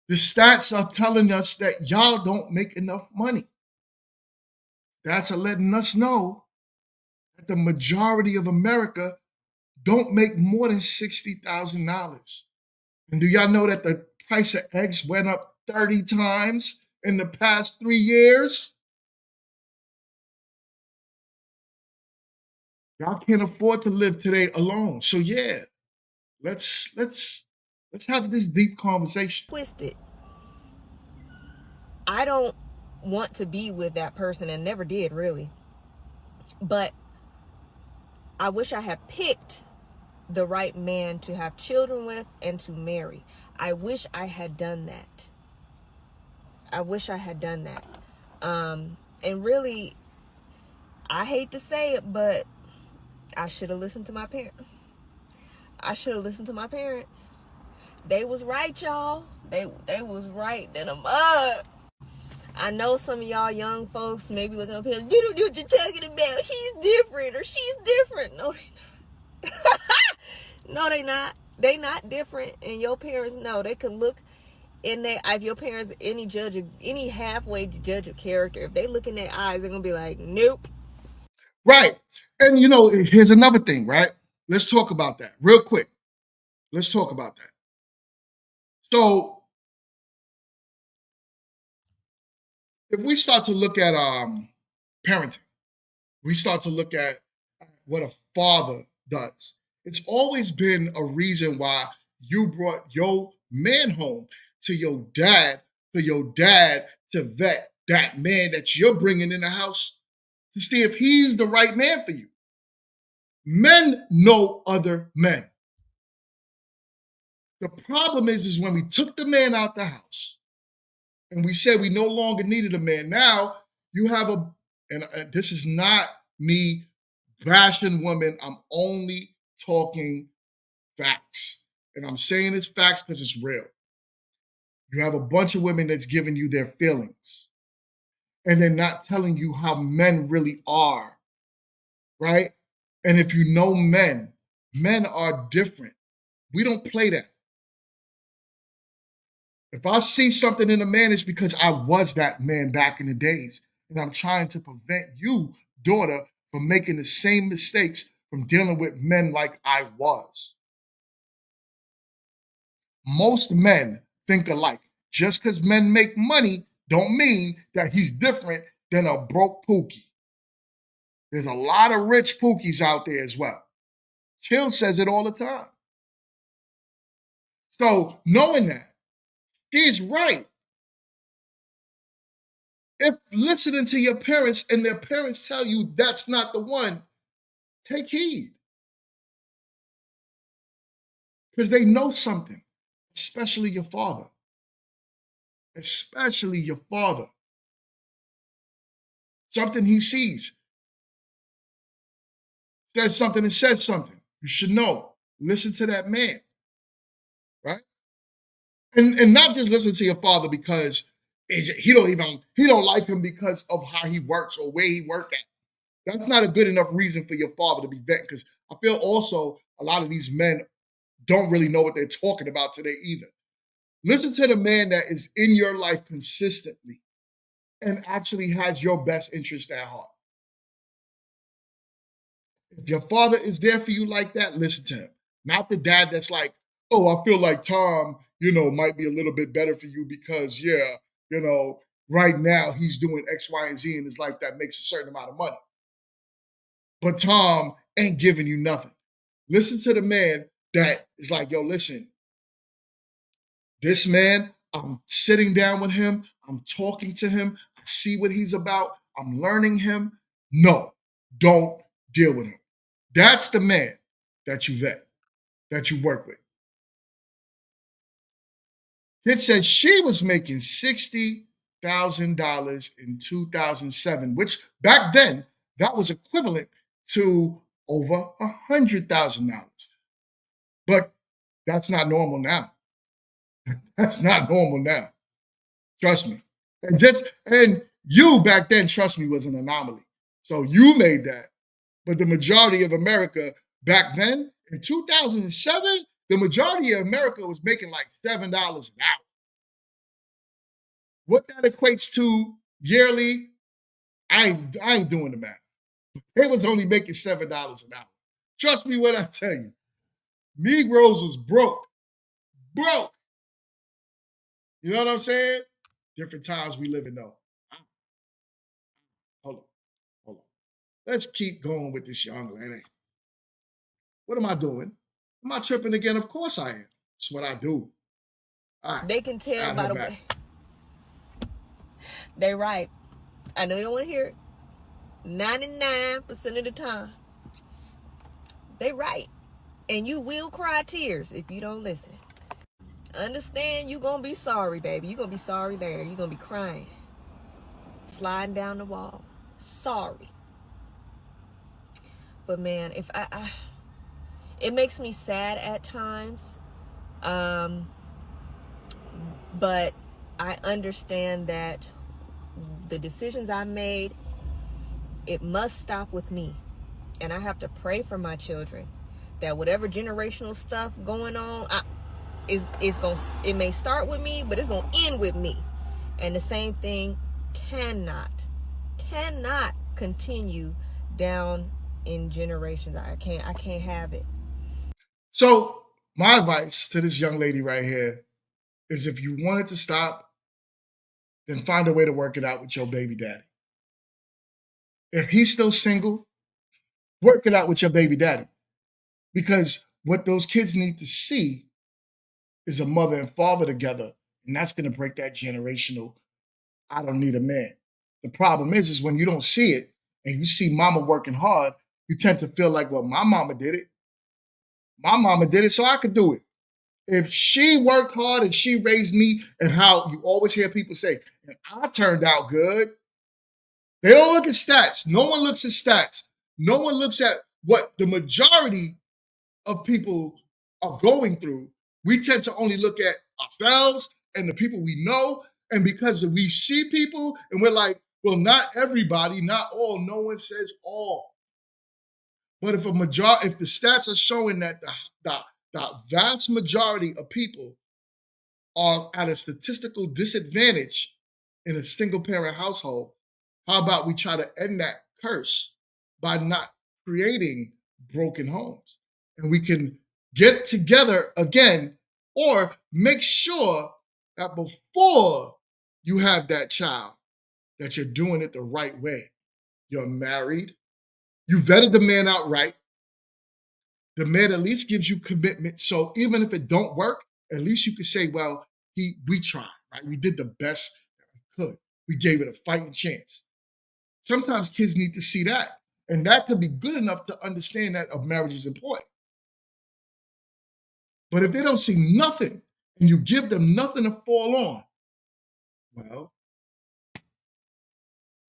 The stats are telling us that y'all don't make enough money. That's letting us know that the majority of America don't make more than $60,000. And do y'all know that the price of eggs went up 30 times in the past 3 years? Y'all can't afford to live today alone. So yeah, let's have this deep conversation. Twisted. I don't want to be with that person and never did really. But I wish I had picked the right man to have children with and to marry. I wish I had done that. And really, I hate to say it, but I should have listened to my parents. They was right, y'all. They was right in the mud. I know some of y'all young folks may be looking up here, you don't know what you're talking about. He's different or she's different. No, they not. No, they not. They not different. And your parents know. They can look in their, if your parents, any halfway judge of character, if they look in their eyes, they're going to be like, nope. Right. And here's another thing, right? Let's talk about that real quick. Let's talk about that. So if we start to look at parenting, we start to look at what a father does. It's always been a reason why you brought your man home to your dad, for your dad to vet that man that you're bringing in the house to see if he's the right man for you. Men know other men. The problem is when we took the man out the house and we said we no longer needed a man. Now you have and this is not me bashing women. I'm only talking facts. And I'm saying it's facts because it's real. You have a bunch of women that's giving you their feelings. And they're not telling you how men really are. Right? And if you know men are different. We don't play that. If I see something in a man, it's because I was that man back in the days. And I'm trying to prevent you, daughter, from making the same mistakes from dealing with men like I was. Most men think alike. Just because men make money don't mean that he's different than a broke pookie. There's a lot of rich pookies out there as well. Chill says it all the time. So knowing that, she's right. If listening to your parents and their parents tell you that's not the one, take heed. Because they know something, especially your father. Especially your father. Something he sees. Says something and says something. You should know. Listen to that man. Right? And not just listen to your father because he don't like him because of how he works or where he work at. That's not a good enough reason for your father to be vetting, because I feel also a lot of these men don't really know what they're talking about today either. Listen to the man that is in your life consistently and actually has your best interest at heart. If your father is there for you like that, listen to him. Not the dad that's like, oh, I feel like Tom, might be a little bit better for you because, right now he's doing X, Y, and Z in his life that makes a certain amount of money. But Tom ain't giving you nothing. Listen to the man that is like, yo, listen, this man, I'm sitting down with him, I'm talking to him, I see what he's about, I'm learning him. No, don't deal with him. That's the man that you vet, that you work with. Kid said she was making $60,000 in 2007, which back then, that was equivalent to over $100,000. But that's not normal now. That's not normal now. Trust me. And you back then, trust me, was an anomaly. So you made that. But the majority of America back then, in 2007, the majority of America was making like $7 an hour. What that equates to yearly, I ain't doing the math. They was only making $7 an hour. Trust me when I tell you. Negroes was broke. Broke. You know what I'm saying? Different times we live in though. Hold on. Let's keep going with this young lady. What am I doing? Am I tripping again? Of course I am. It's what I do. All right. They can tell by the way. They right. I know you don't want to hear it. 99% of the time. They right. And you will cry tears if you don't listen. Understand you gonna be sorry, baby. You gonna be sorry later. You gonna be crying. Sliding down the wall. Sorry. But man, if I it makes me sad at times. But I understand that the decisions I made, it must stop with me. And I have to pray for my children that whatever generational stuff going on, it may start with me, but it's gonna end with me. And the same thing cannot continue down in generations. I can't have it. So my advice to this young lady right here is, if you want it to stop, then find a way to work it out with your baby daddy. If he's still single, work it out with your baby daddy. Because what those kids need to see is a mother and father together, and that's going to break that generational, I don't need a man. The problem is when you don't see it and you see mama working hard, you tend to feel like, well, my mama did it. My mama did it, so I could do it. If she worked hard and she raised me, and how you always hear people say, and I turned out good. They don't look at stats. No one looks at stats. No one looks at what the majority of people are going through. We tend to only look at ourselves and the people we know. And because we see people and we're like, well, not everybody, not all. No one says all. But if the stats are showing that the vast majority of people are at a statistical disadvantage in a single parent household, how about we try to end that curse by not creating broken homes. And we can get together again, or make sure that before you have that child, that you're doing it the right way. You're married. You vetted the man out right. The man at least gives you commitment. So even if it don't work, at least you can say, well, we tried, right? We did the best that we could. We gave it a fighting chance. Sometimes kids need to see that. And that could be good enough to understand that a marriage is important. But if they don't see nothing and you give them nothing to fall on, well,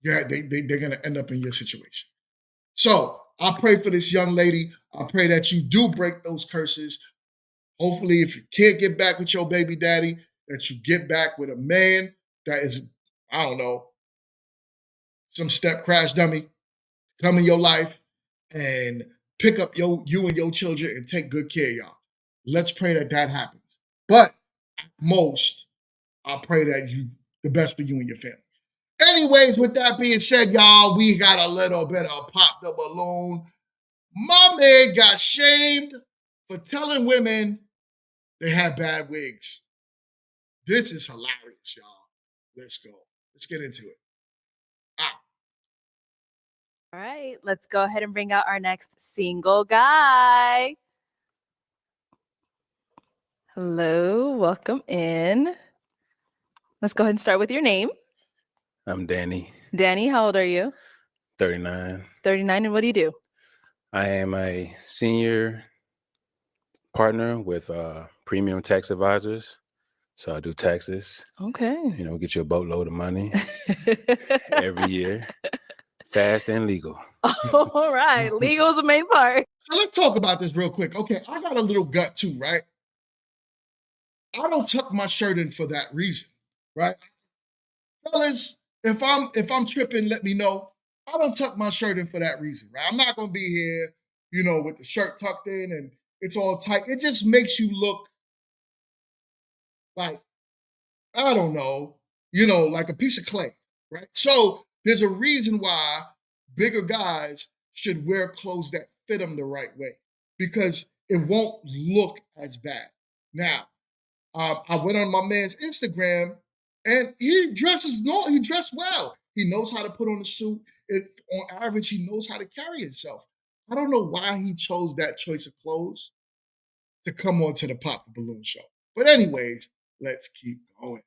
yeah, they're going to end up in your situation. So I pray for this young lady. I pray that you do break those curses. Hopefully, if you can't get back with your baby daddy, that you get back with a man that is, I don't know, some step crash dummy, come in your life and pick up you and your children and take good care of y'all. Let's pray that that happens. But most, I pray that the best for you and your family. Anyways, with that being said, y'all, we got a little bit of pop the balloon. My man got shamed for telling women they had bad wigs. This is hilarious, y'all. Let's go. Let's get into it. All right, let's go ahead and bring out our next single guy. Hello, welcome in. Let's go ahead and start with your name. I'm Danny. Danny, how old are you? 39. 39, and what do you do? I am a senior partner with Premium Tax Advisors. So I do taxes. Okay. You know, get you a boatload of money every year. Fast and legal. All right. Legal is the main part. So let's talk about this real quick. Okay, I got a little gut too, right? I don't tuck my shirt in for that reason, right? Fellas, if I'm tripping, let me know. I don't tuck my shirt in for that reason, right? I'm not gonna be here, with the shirt tucked in and it's all tight. It just makes you look like, I don't know, like a piece of clay, right? So there's a reason why bigger guys should wear clothes that fit them the right way, because it won't look as bad. Now, I went on my man's Instagram and he dressed well. He knows how to put on a suit. On average, he knows how to carry himself. I don't know why he chose that choice of clothes to come on to the Pop the Balloon show. But anyways, let's keep going.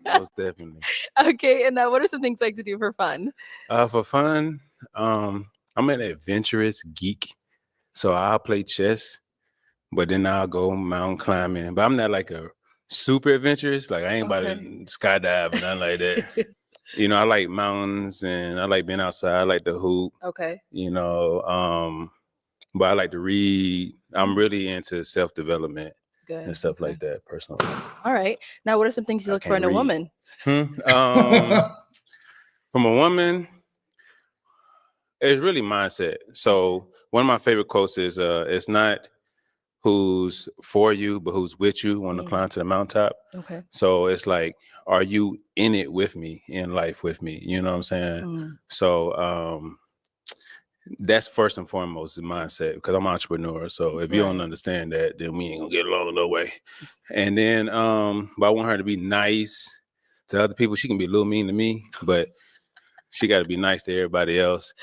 Most definitely. Okay, and now what are some things you like to do for fun? For fun, I'm an adventurous geek. So I'll play chess, but then I'll go mountain climbing. But I'm not like a super adventurous. Like I ain't about to skydive and nothing like that. I like mountains and I like being outside. I like to hoop. Okay. But I like to read. I'm really into self-development and stuff like that personally. All right. Now, what are some things you look for in a woman? From a woman, it's really mindset. So one of my favorite quotes is, it's not who's for you, but who's with you when to climb to the mountaintop. Okay. So it's like, are you in it with me, in life with me? You know what I'm saying? So that's first and foremost the mindset, because I'm an entrepreneur. So if you don't understand that, then we ain't gonna get along no way. And then, but I want her to be nice to other people. She can be a little mean to me, but she got to be nice to everybody else.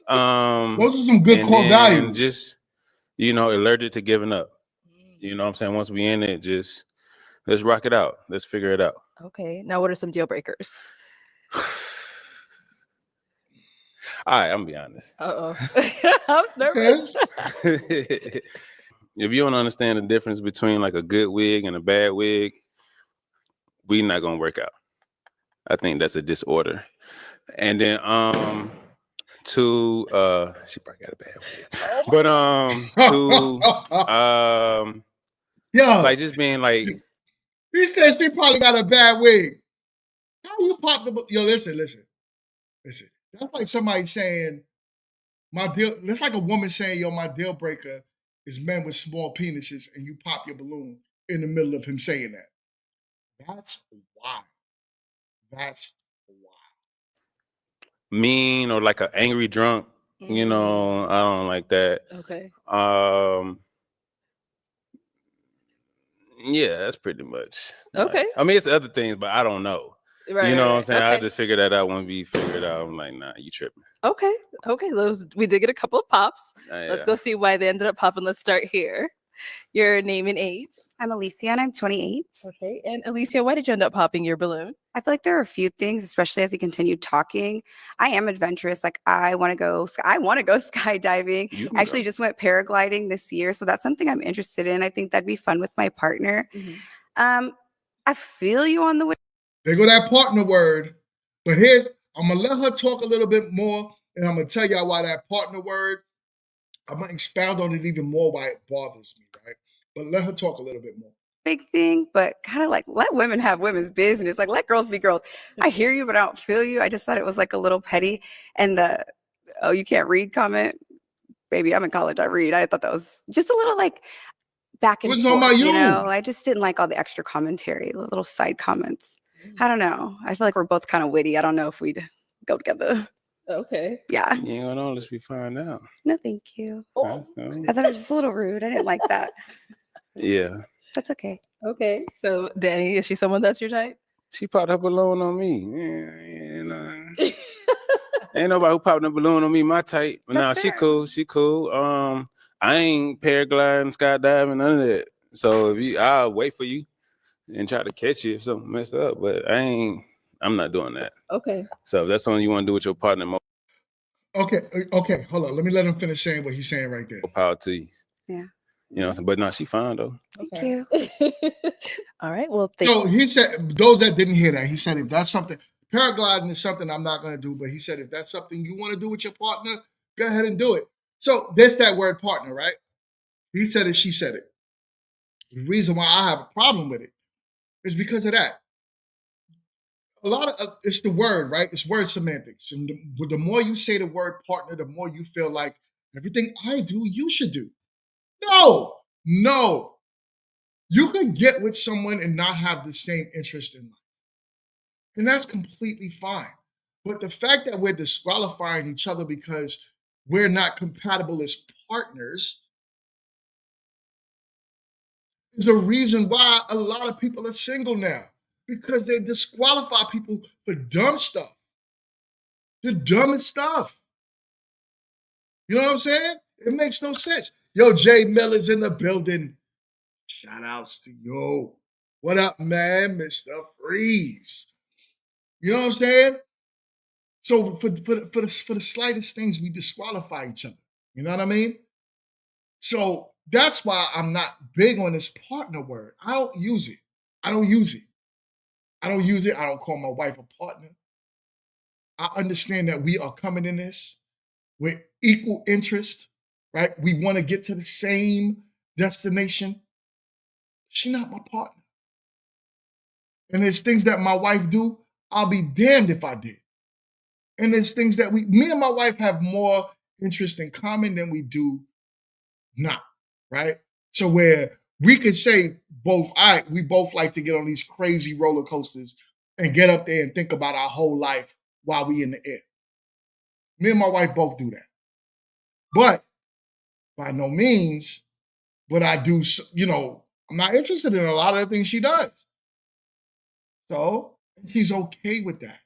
Those are some good core values. And just, allergic to giving up. You know what I'm saying? Once we in it, just let's rock it out. Let's figure it out. Okay. Now, what are some deal breakers? All right, I'm gonna be honest. Uh-oh. I was nervous. If you don't understand the difference between like a good wig and a bad wig, we not gonna work out. I think that's a disorder. And then she probably got a bad wig. But like just being like, he said she probably got a bad wig. How you pop the listen. That's like somebody saying that's like a woman saying, my deal breaker is men with small penises, and you pop your balloon in the middle of him saying that. That's wild. Mean or like an angry drunk. You know, I don't like that. Okay. Yeah, that's pretty much. Okay. I mean, it's other things, but I don't know. Right. You know what I'm right. saying? I Okay. just figured that out when we figured out. I'm like, nah, you tripping. Okay. Okay. We did get a couple of pops. Let's Yeah. go see why they ended up popping. Let's start here. Your name and age. I'm Alicia and I'm 28. Okay. And Alicia, why did you end up popping your balloon? I feel like there are a few things, especially as we continue talking. I am adventurous. Like I want to go skydiving. You can I actually go. just went paragliding this year. So that's something I'm interested in. I think that'd be fun with my partner. I feel you on the way. There go that partner word. But I'm gonna let her talk a little bit more, and I'm gonna tell y'all why that partner word. I'm gonna expound on it even more why it bothers me, right? But let her talk a little bit more. Big thing, but kind of like let women have women's business. Like let girls be girls. I hear you, but I don't feel you. I just thought it was like a little petty. And the "oh, you can't read" comment, baby, I'm in college. I read. I thought that was just a little like back and What's talking forth. about You know, you? I just didn't like all the extra commentary, the little side comments. I don't know. I feel like we're both kind of witty. I don't know if we'd go together. Okay. Yeah. You ain't gonna know unless we find out. No, thank you. Huh? I thought it was just a little rude. I didn't like that. Yeah. That's okay. Okay. So, Danny, is she someone that's your type? She popped her balloon on me. Ain't nobody who popped a balloon on me my type. But nah, That's she fair. cool. She cool. I ain't paragliding, skydiving, none of that. So I'll wait for you and try to catch you if something messed up. But I'm not doing that. Okay. So if that's something you want to do with your partner, Okay, hold on. Let me let him finish saying what he's saying right there. more power to you. Yeah. You know what I'm saying? But no, she fine though. Thank you. All right. Well, thank So he said, those that didn't hear that, he said, if that's something, paragliding is something I'm not going to do, but he said, if that's something you want to do with your partner, go ahead and do it. So there's that word partner, right? He said it, she said it. The reason why I have a problem with it is because of that. A lot of it's the word, right? It's word semantics. And the more you say the word partner, the more you feel like everything I do, you should do. No. You can get with someone and not have the same interest in life. And that's completely fine. But the fact that we're disqualifying each other because we're not compatible as partners is a reason why a lot of people are single now. Because they disqualify people for dumb stuff. The dumbest stuff. You know what I'm saying? It makes no sense. Yo, Jay Miller's in the building. Shout outs to yo. What up, man? Mr. Freeze. You know what I'm saying? So for the slightest things, we disqualify each other. You know what I mean? So that's why I'm not big on this partner word. I don't use it. I don't use it. I don't call my wife a partner. I understand that we are coming in this with equal interest, right? We want to get to the same destination. She's not my partner. And there's things that my wife do, I'll be damned if I did. And there's things that me and my wife have more interest in common than we do not, right? So where we could say we both like to get on these crazy roller coasters and get up there and think about our whole life while we in the air. Me and my wife both do that. But by no means would I do, I'm not interested in a lot of the things she does. So she's okay with that.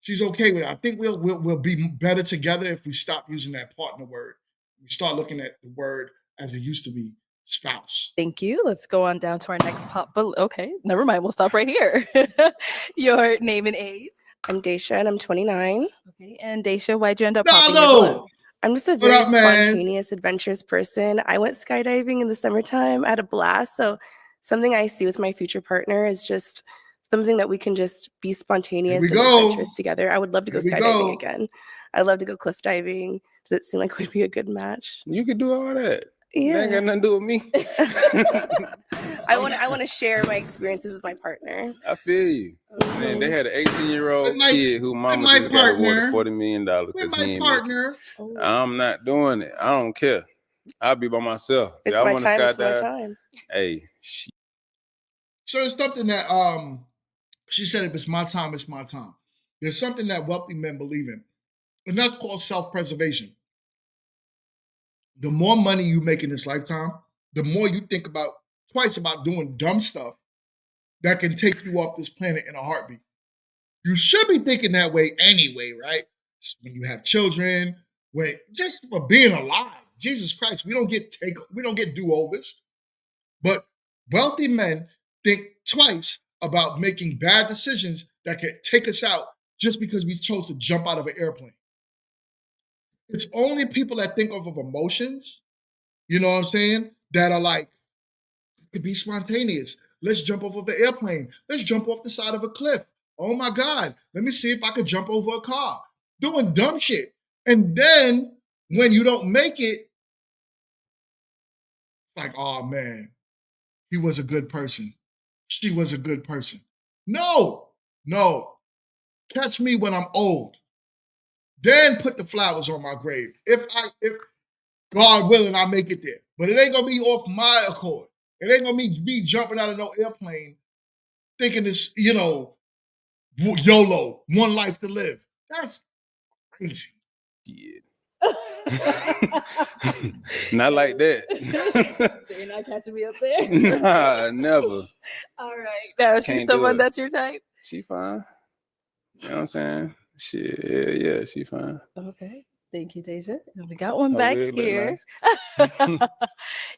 She's okay with it. I think we'll be better together if we stop using that partner word. We start looking at the word as it used to be, spouse. Thank you. Let's go on down to our next pop. But okay, never mind. We'll stop right here. Your name and age. I'm Daisha and I'm 29. Okay. And Daisha, why'd you end up popping your balloon? I'm just a very spontaneous, adventurous person. I went skydiving in the summertime. I had a blast. So something I see with my future partner is just something that we can just be spontaneous and adventurous together. I would love to go skydiving again. I'd love to go cliff diving. Does it seem like it would be a good match? You could do all that. Yeah. That ain't got nothing to do with me. I want to share my experiences with my partner. I feel you. Man, they had an 18-year-old kid who mama just got awarded $40 million because he ain't partner. I'm not doing it. I don't care. I'll be by myself. It's my time. It's my time. Hey. So it's something that she said, if it's my time, it's my time. There's something that wealthy men believe in. And that's called self-preservation. The more money you make in this lifetime, the more you think about twice about doing dumb stuff that can take you off this planet in a heartbeat. You should be thinking that way anyway, right? When you have children, when just for being alive. Jesus Christ, we don't get do-overs. But wealthy men think twice about making bad decisions that can take us out just because we chose to jump out of an airplane. It's only people that think of emotions, you know what I'm saying, that are like, it could be spontaneous. Let's jump off of an airplane. Let's jump off the side of a cliff. Oh my God, let me see if I could jump over a car. Doing dumb shit. And then when you don't make it, like, oh man, he was a good person. She was a good person. No. Catch me when I'm old. Then put the flowers on my grave. If God willing, I make it there. But it ain't gonna be off my accord. It ain't gonna be me jumping out of no airplane thinking this, YOLO, one life to live. That's crazy. Yeah. Not like that. So you're not catching me up there? Nah, never. All right. Now, is she someone that's your type? She fine. You know what I'm saying? Shit, yeah, she fine. Okay. Thank you, Deja. And we got one back here. Nice.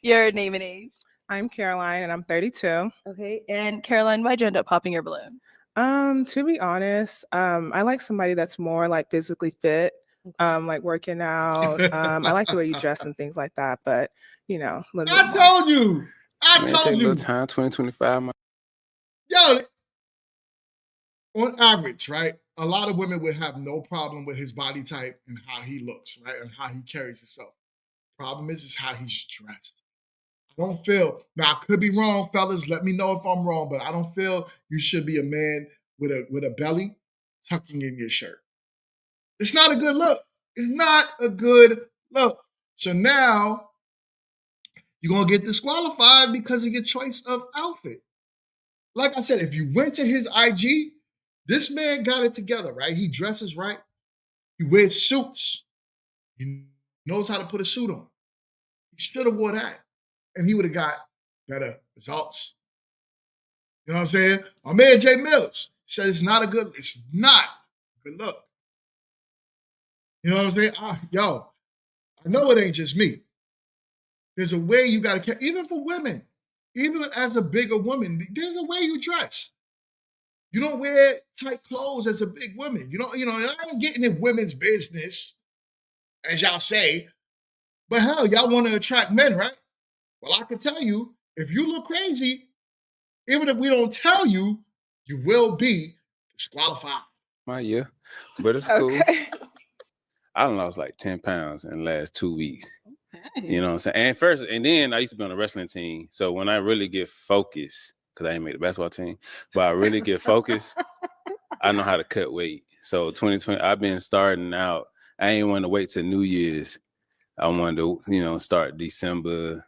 Your name and age? I'm Caroline, and I'm 32. Okay. And Caroline, why'd you end up popping your balloon? To be honest, I like somebody that's more like physically fit, like working out. I like the way you dress and things like that, but I told you. I Man, told take you. A little time, 20-25. Yo, on average, right? A lot of women would have no problem with his body type and how he looks, right? And how he carries himself. Problem is how he's dressed. I don't feel, now I could be wrong, fellas. Let me know if I'm wrong, but I don't feel you should be a man with a belly tucking in your shirt. It's not a good look. It's not a good look. So now you're going to get disqualified because of your choice of outfit. Like I said, if you went to his IG, this man got it together, right? He dresses right. He wears suits. He knows how to put a suit on. He should have wore that, and he would have got better results. You know what I'm saying? My man Jay Mills said it's not a good look. You know what I'm saying? I know it ain't just me. There's a way you got to carry, even for women, even as a bigger woman, there's a way you dress. You don't wear tight clothes as a big woman. I ain't getting in women's business, as y'all say, but hell, y'all want to attract men, right? Well, I can tell you, if you look crazy, even if we don't tell you, you will be disqualified. Yeah, but it's cool. I done lost like 10 pounds in the last 2 weeks. Okay. You know what I'm saying? And then I used to be on a wrestling team. So when I really get focused, because I ain't made the basketball team, but I really get focused, I know how to cut weight. So 2020, I've been starting out. I ain't want to wait till New Year's. I wanted to, start December.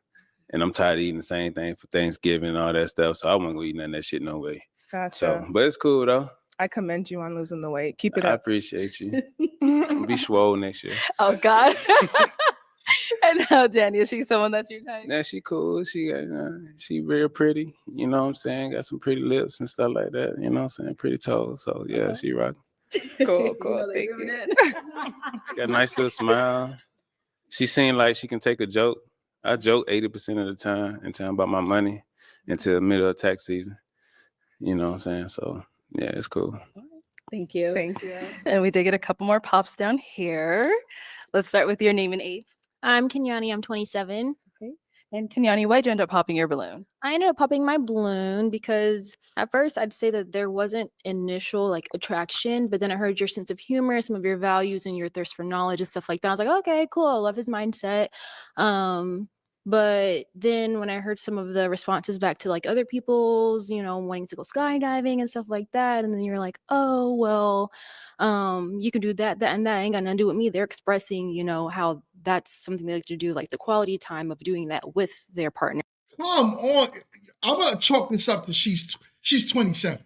And I'm tired of eating the same thing for Thanksgiving and all that stuff. So I won't go eat none of that shit no way. Gotcha. So, but it's cool though. I commend you on losing the weight. Keep it up. I appreciate you. I'll be swole next year. Oh God. And now, Daniel, she's someone that's your type? Yeah, she cool. She real pretty. You know what I'm saying? Got some pretty lips and stuff like that. You know what I'm saying? Pretty toes. So yeah, she rocking. Cool. Thank you. She got a nice little smile. She seemed like she can take a joke. I joke 80% of the time and tell about my money until the middle of tax season. You know what I'm saying? So yeah, it's cool. Thank you. And we did get a couple more pops down here. Let's start with your name and age. I'm Kenyani. I'm 27. Okay. And Kenyani, why'd you end up popping your balloon? I ended up popping my balloon because at first I'd say that there wasn't initial attraction, but then I heard your sense of humor, some of your values and your thirst for knowledge and stuff like that. I was like, okay, cool. I love his mindset. But then when I heard some of the responses back to other people's, wanting to go skydiving and stuff like that, and then you're like, oh, well, you can do that, and that ain't got nothing to do with me. They're expressing, how that's something they like to do, the quality time of doing that with their partner. Come on. I'm going to chalk this up to she's 27,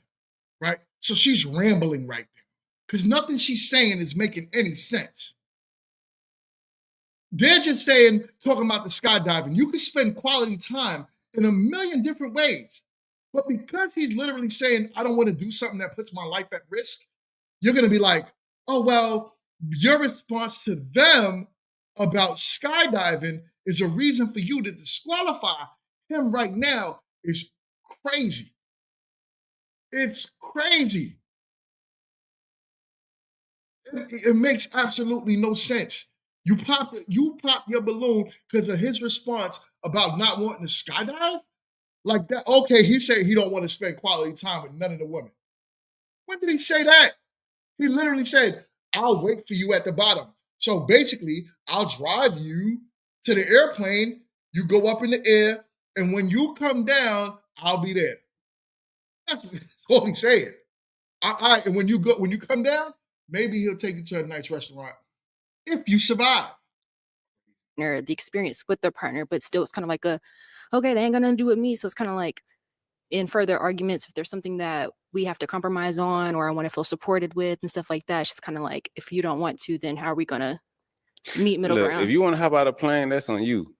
right? So she's rambling right now because nothing she's saying is making any sense. They're just saying, talking about the skydiving. You can spend quality time in a million different ways. But because he's literally saying, I don't want to do something that puts my life at risk, you're going to be like, oh, well, your response to them about skydiving is a reason for you to disqualify him right now is crazy. It's crazy. It makes absolutely no sense. You pop your balloon because of his response about not wanting to skydive? Like that, okay, he said he don't want to spend quality time with none of the women. When did he say that? He literally said, I'll wait for you at the bottom. So basically, I'll drive you to the airplane, you go up in the air, and when you come down, I'll be there. That's all he's saying. And when you come down, maybe he'll take you to a nice restaurant if you survive. Or the experience with their partner, but still it's kind of like okay, they ain't gonna do it with me. So it's kind of like in further arguments, if there's something that we have to compromise on or I want to feel supported with and stuff like that, it's just kind of like, if you don't want to, then how are we gonna meet middle ground? If you want to hop out of a plane, that's on you.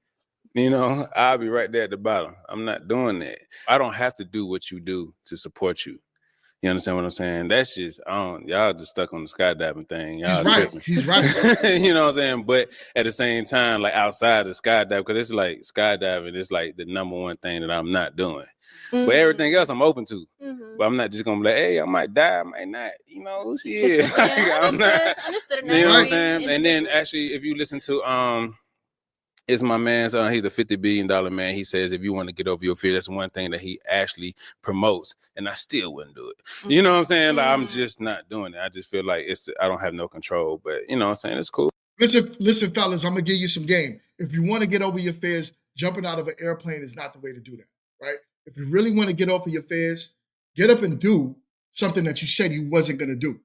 You know, I'll be right there at the bottom. I'm not doing that. I don't have to do what you do to support you. You understand what I'm saying? That's just, y'all just stuck on the skydiving thing. Y'all He's right. tripping. He's right. You know what I'm saying? But at the same time, like outside of skydiving, because it's like skydiving is like the number one thing that I'm not doing. Mm-hmm. But everything else I'm open to. Mm-hmm. But I'm not just gonna be like, hey, I might die, I might not. You know, shit. Yeah, understood. You know what I'm saying? And then actually, if you listen to it's my man's, he's a $50 billion man. He says, if you want to get over your fear, that's one thing that he actually promotes. And I still wouldn't do it. You know what I'm saying? Like, I'm just not doing it. I just feel like I don't have no control. But you know what I'm saying? It's cool. Listen, fellas, I'm going to give you some game. If you want to get over your fears, jumping out of an airplane is not the way to do that, right? If you really want to get over your fears, get up and do something that you said you wasn't going to do.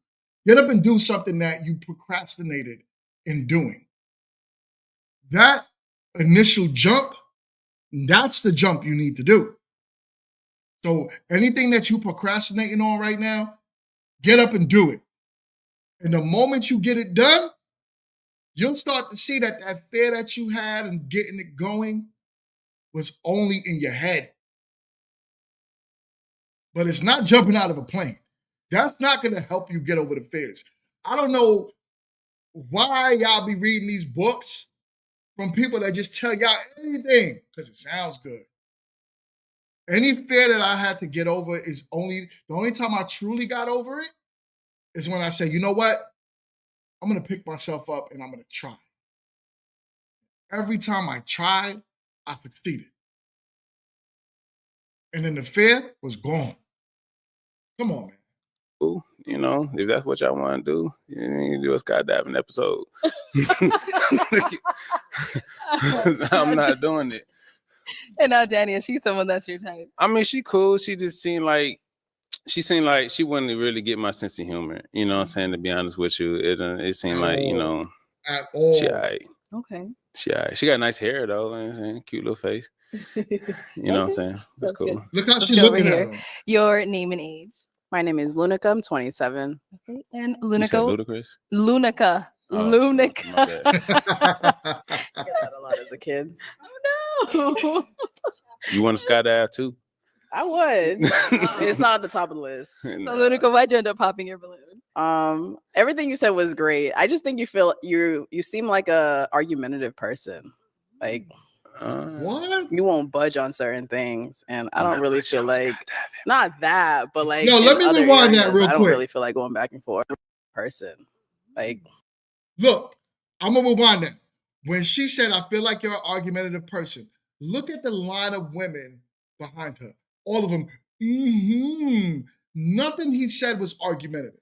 Get up and do something that you procrastinated in doing. That initial jump, that's the jump you need to do. So anything that you procrastinating on right now, get up and do it. And the moment you get it done, you'll start to see that fear that you had and getting it going was only in your head. But it's not jumping out of a plane. That's not going to help you get over the fears. I don't know why y'all be reading these books from people that just tell y'all anything because it sounds good. Any fear that I had to get over is the only time I truly got over it is when I say, you know what? I'm going to pick myself up and I'm going to try. Every time I tried, I succeeded. And then the fear was gone. Come on, man. You know, if that's what y'all want to do, you can do a skydiving episode. I'm not doing it. And now Danny, she's someone that's your type. I mean, she cool. She just seemed like she wouldn't really get my sense of humor. You know what I'm saying? To be honest with you, it seemed like, you know, at all. She all right. Okay. She all right. She got nice hair though. You know what I'm saying? Cute little face. You know what I'm saying? That's cool. Good. Look how Let's she's go over looking at here. him. Your name and age. My name is Lunica. I'm 27. Okay. And You said Lunica. Ludacris? Lunica. Oh, Lunica. my bad. I get that a lot as a kid. Oh no. You want to skydive too? I would. It's not at the top of the list. So Lunica, why'd you end up popping your balloon? Everything you said was great. I just think you seem like a argumentative person. Like what? You won't budge on certain things, and I don't really feel like not that, but like Yo, let me other rewind that areas, real I don't quick. really feel like going back and forth. Person, like Look, I'm gonna rewind that. When she said, I feel like you're an argumentative person, look at the line of women behind her. All of them, Nothing he said was argumentative.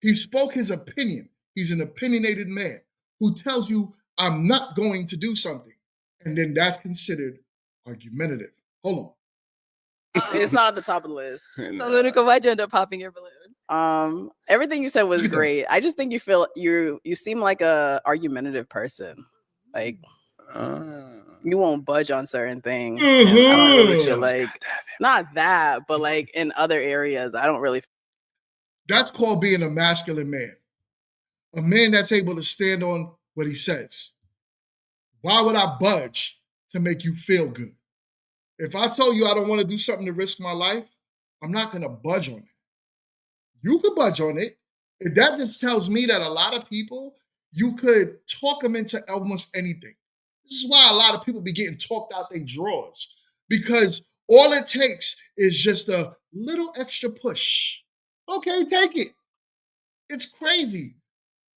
He spoke his opinion. He's an opinionated man who tells you, I'm not going to do something. And then that's considered argumentative. Hold on. it's not at the top of the list. So Lunica, why'd you end up popping your balloon? Everything you said was great. I just think you seem like a argumentative person. Like you won't budge on certain things. And I don't really feel like not that, but like in other areas, I don't really. That's called being a masculine man. A man that's able to stand on what he says. Why would I budge to make you feel good? If I told you I don't want to do something to risk my life, I'm not going to budge on it. You could budge on it. That just tells me that a lot of people, you could talk them into almost anything. This is why a lot of people be getting talked out their drawers, because all it takes is just a little extra push. Okay, take it. It's crazy.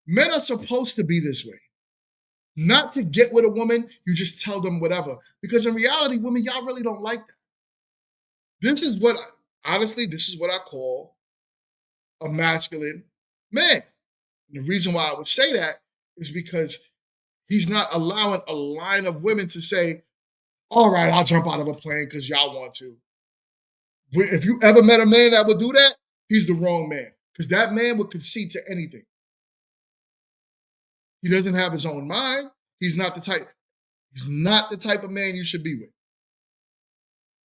Men are supposed to be this way. Not to get with a woman, you just tell them whatever. Because in reality, women, y'all really don't like that. This is what I call a masculine man. And the reason why I would say that is because he's not allowing a line of women to say, all right, I'll jump out of a plane because y'all want to. If you ever met a man that would do that, he's the wrong man. Because that man would concede to anything. He doesn't have his own mind. He's not the type of man you should be with.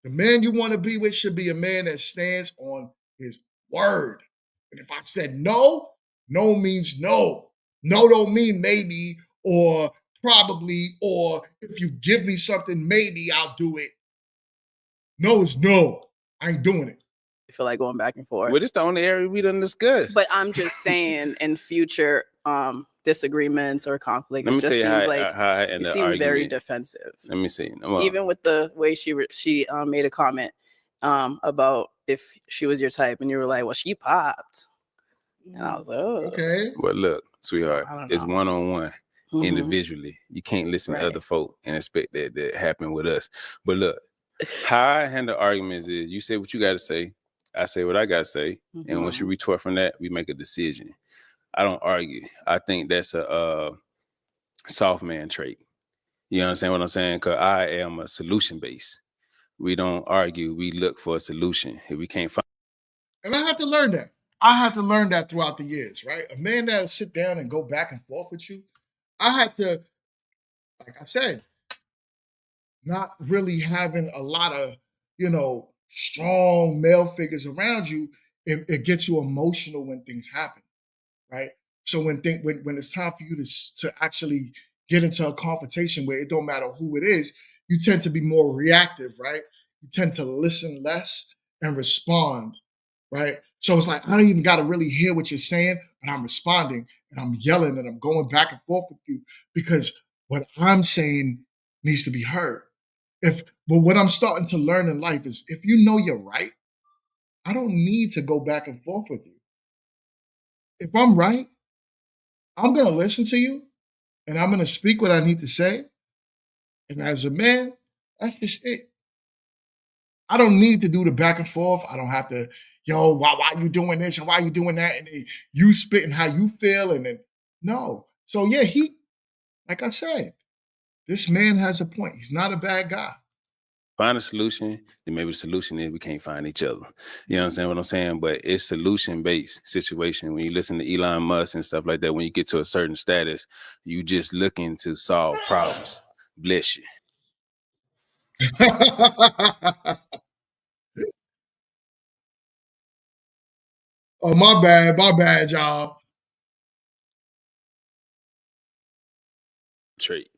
The man you want to be with should be a man that stands on his word. And if I said no, no means no. No don't mean maybe or probably, or if you give me something, maybe I'll do it. No is no. I ain't doing it. I feel like going back and forth. Well, this the only area we done discussed. But I'm just saying, in future disagreements or conflict, Let me it just tell you seems how, like how I you end the seem argument. very defensive. Let me see. Well, Even with the way she made a comment about if she was your type, and you were like, well, she popped. And I was like, oh. Okay. Well, look, sweetheart, it's one-on-one. Mhm. Individually. You can't listen to other folk and expect that to happen with us. But look, how I handle arguments is you say what you got to say. I say what I got to say. And once you retort from that, we make a decision. I don't argue. I think that's a soft man trait. You understand what I'm saying? Because I am a solution based. We don't argue. We look for a solution. If we can't find. And I had to learn that. I had to learn that throughout the years, right? A man that'll sit down and go back and forth with you, I had to, like I said, not really having a lot of, strong male figures around you, it gets you emotional when things happen, right? So when it's time for you to actually get into a confrontation where it don't matter who it is, you tend to be more reactive, right? You tend to listen less and respond, right? So it's like, I don't even got to really hear what you're saying, but I'm responding and I'm yelling and I'm going back and forth with you because what I'm saying needs to be heard. But what I'm starting to learn in life is if you know you're right, I don't need to go back and forth with you. If I'm right, I'm going to listen to you and I'm going to speak what I need to say. And as a man, that's just it. I don't need to do the back and forth. I don't have to, why you doing this and why you doing that? And then you spitting how you feel. And then, no. So yeah, like I said, this man has a point. He's not a bad guy. Find a solution, then maybe the solution is we can't find each other. You understand what I'm saying? But it's solution-based situation. When you listen to Elon Musk and stuff like that, when you get to a certain status, you just looking to solve problems. Bless you. Oh, my bad, y'all. Trait.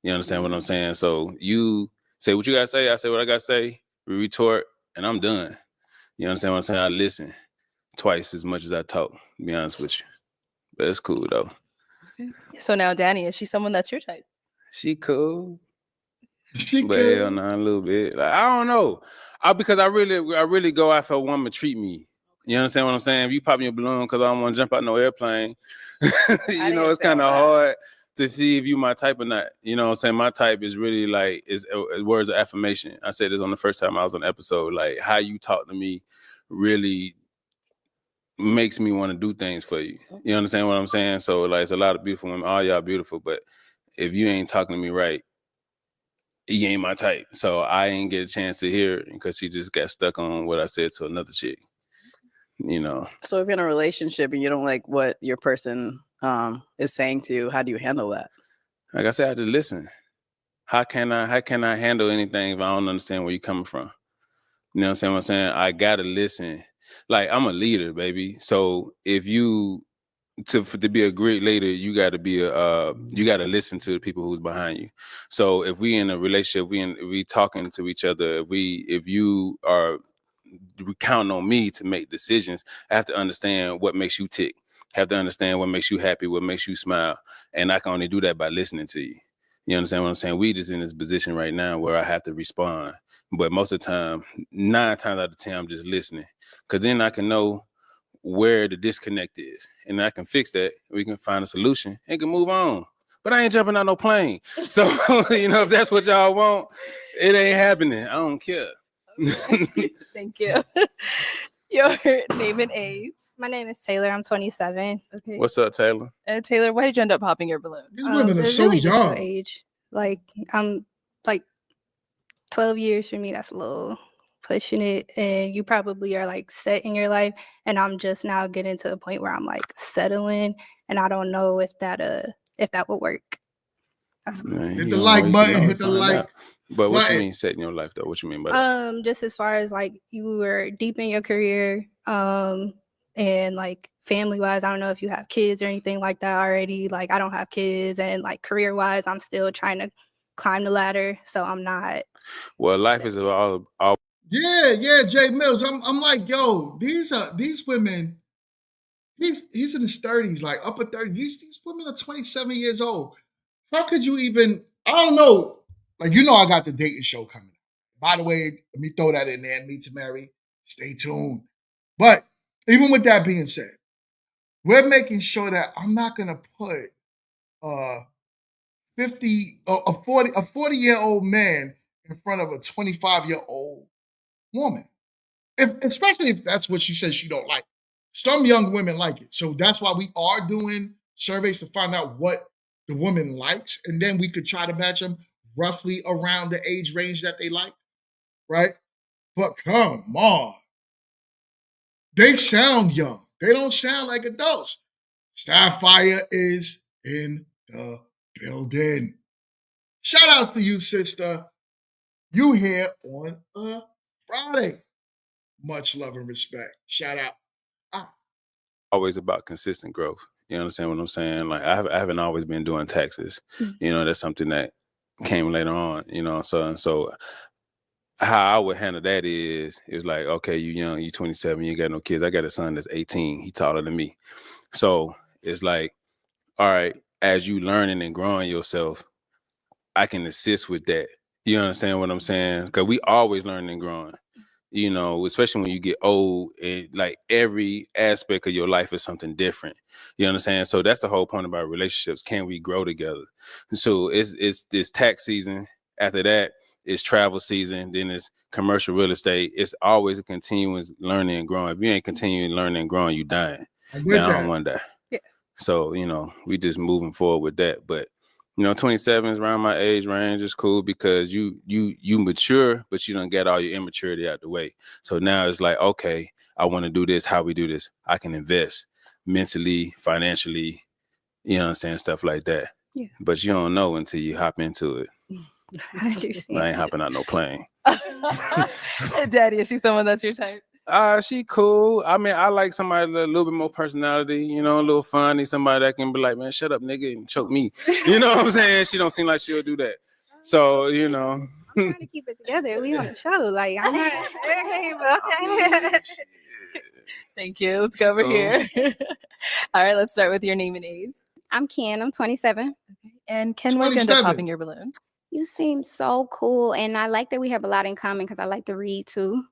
You understand what I'm saying? So you say what you gotta say, I say what I gotta say, we retort, and I'm done. You understand what I'm saying? I listen twice as much as I talk, to be honest with you. But it's cool though. So now Danny, is she someone that's your type? She cool. But hell nah, a little bit. Like, I don't know. Because I really go after a woman treat me. You understand what I'm saying? If you pop me a balloon because I don't want to jump out no airplane, it's kind of hard to see if you my type or not. You know what I'm saying? My type is really like is words of affirmation. I said this on the first time I was on the episode. Like how you talk to me really makes me want to do things for you. You understand what I'm saying? So like it's a lot of beautiful women. All y'all beautiful, but if you ain't talking to me right, you ain't my type. So I ain't get a chance to hear it because she just got stuck on what I said to another chick. So if you're in a relationship and you don't like what your person is saying to you, how do you handle that? Like I said, I have to listen. How can I handle anything if I don't understand where you're coming from? You know what I'm saying? I gotta listen. Like I'm a leader, baby. So if you to be a great leader, you got to be you got to listen to the people who's behind you. So if we in a relationship, we talking to each other, if you are counting on me to make decisions, I have to understand what makes you tick. Have to understand what makes you happy, what makes you smile, and I can only do that by listening to you. You understand what I'm saying? We just in this position right now where I have to respond, but most of the time, 9 times out of 10, I'm just listening, because then I can know where the disconnect is, and I can fix that. We can find a solution and can move on. But I ain't jumping out no plane. So if that's what y'all want, it ain't happening. I don't care. Thank you. Your name and age. My name is Taylor. I'm 27. Okay. What's up, Taylor? Taylor, why did you end up popping your balloon? These women are It's so really just young. your age. Like I'm like 12 years for me. That's a little pushing it, and you probably are like set in your life, and I'm just now getting to the point where I'm like settling, and I don't know if that would work. Hit the like button. Hit the like. But what you mean setting your life though? What you mean by that? Just as far as like you were deep in your career, and like family wise, I don't know if you have kids or anything like that already. Like I don't have kids, and like career wise, I'm still trying to climb the ladder, so I'm not. Well, life is all. Yeah, Jay Mills. I'm like, yo, these women. He's in his 30s, like upper 30s. These women are 27 years old. How could you even? I don't know. Like, I got the dating show coming. By the way, let me throw that in there. Meet to marry. Stay tuned. But even with that being said, we're making sure that I'm not gonna put a 40-year-old man in front of a 25-year-old woman. Especially if that's what she says she don't like. Some young women like it. So that's why we are doing surveys to find out what the woman likes, and then we could try to match them roughly around the age range that they like, right? But come on. They sound young. They don't sound like adults. Sapphire is in the building. Shout out to you, sister. You here on a Friday. Much love and respect. Shout out. Always about consistent growth. You understand what I'm saying? Like I haven't always been doing taxes. That's something that came later on. So how I would handle that is like, okay, you young, you 27, you got no kids. I got a son that's 18. He taller than me. So it's like, all right, as you learning and growing yourself, I can assist with that. You understand what I'm saying? Because we always learning and growing. Especially when you get old, like every aspect of your life is something different. You understand? So that's the whole point about relationships. Can we grow together? So it's this tax season. After that, it's travel season. Then it's commercial real estate. It's always a continuous learning and growing. If you ain't continuing learning and growing, you dying. I don't want that. Yeah. So, we just moving forward with that. But 27 is around my age range. Is cool because you mature, but you don't get all your immaturity out the way. So now it's like, okay, I want to do this. How we do this? I can invest mentally, financially, stuff like that. Yeah. But you don't know until you hop into it. I understand. I ain't hopping out no plane. Daddy, is she someone that's your type? She cool. I mean, I like somebody with a little bit more personality, a little funny, somebody that can be like, man, shut up, nigga, and choke me. You know what I'm saying? She don't seem like she'll do that. So, I'm trying to keep it together. We on the show. Like, I'm not. Okay. Thank you. Let's go over here. All right, let's start with your name and age. I'm Ken. I'm 27. Okay. And Ken, why'd you end up popping your balloon? You seem so cool, and I like that we have a lot in common because I like to read too.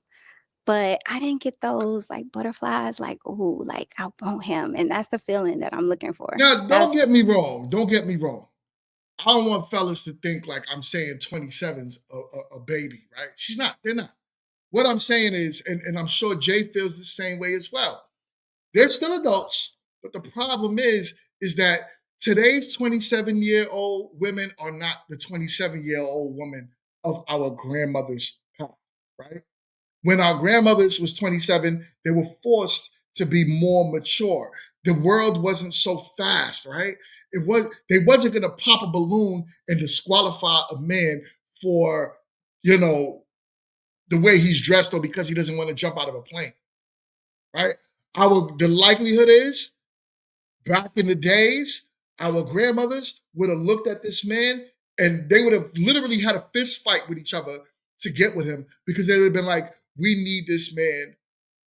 But I didn't get those like butterflies, like, ooh, like I want him. And that's the feeling that I'm looking for. Now, don't get me wrong. I don't want fellas to think like I'm saying 27's a baby, right? She's not. They're not. What I'm saying is, and I'm sure Jay feels the same way as well. They're still adults, but the problem is that today's 27-year-old women are not the 27-year-old woman of our grandmother's past, right? When our grandmothers was 27, they were forced to be more mature. The world wasn't so fast, right? They wasn't gonna pop a balloon and disqualify a man for, the way he's dressed or because he doesn't want to jump out of a plane, right? The likelihood is back in the days, our grandmothers would have looked at this man and they would have literally had a fist fight with each other to get with him because they would have been like, we need this man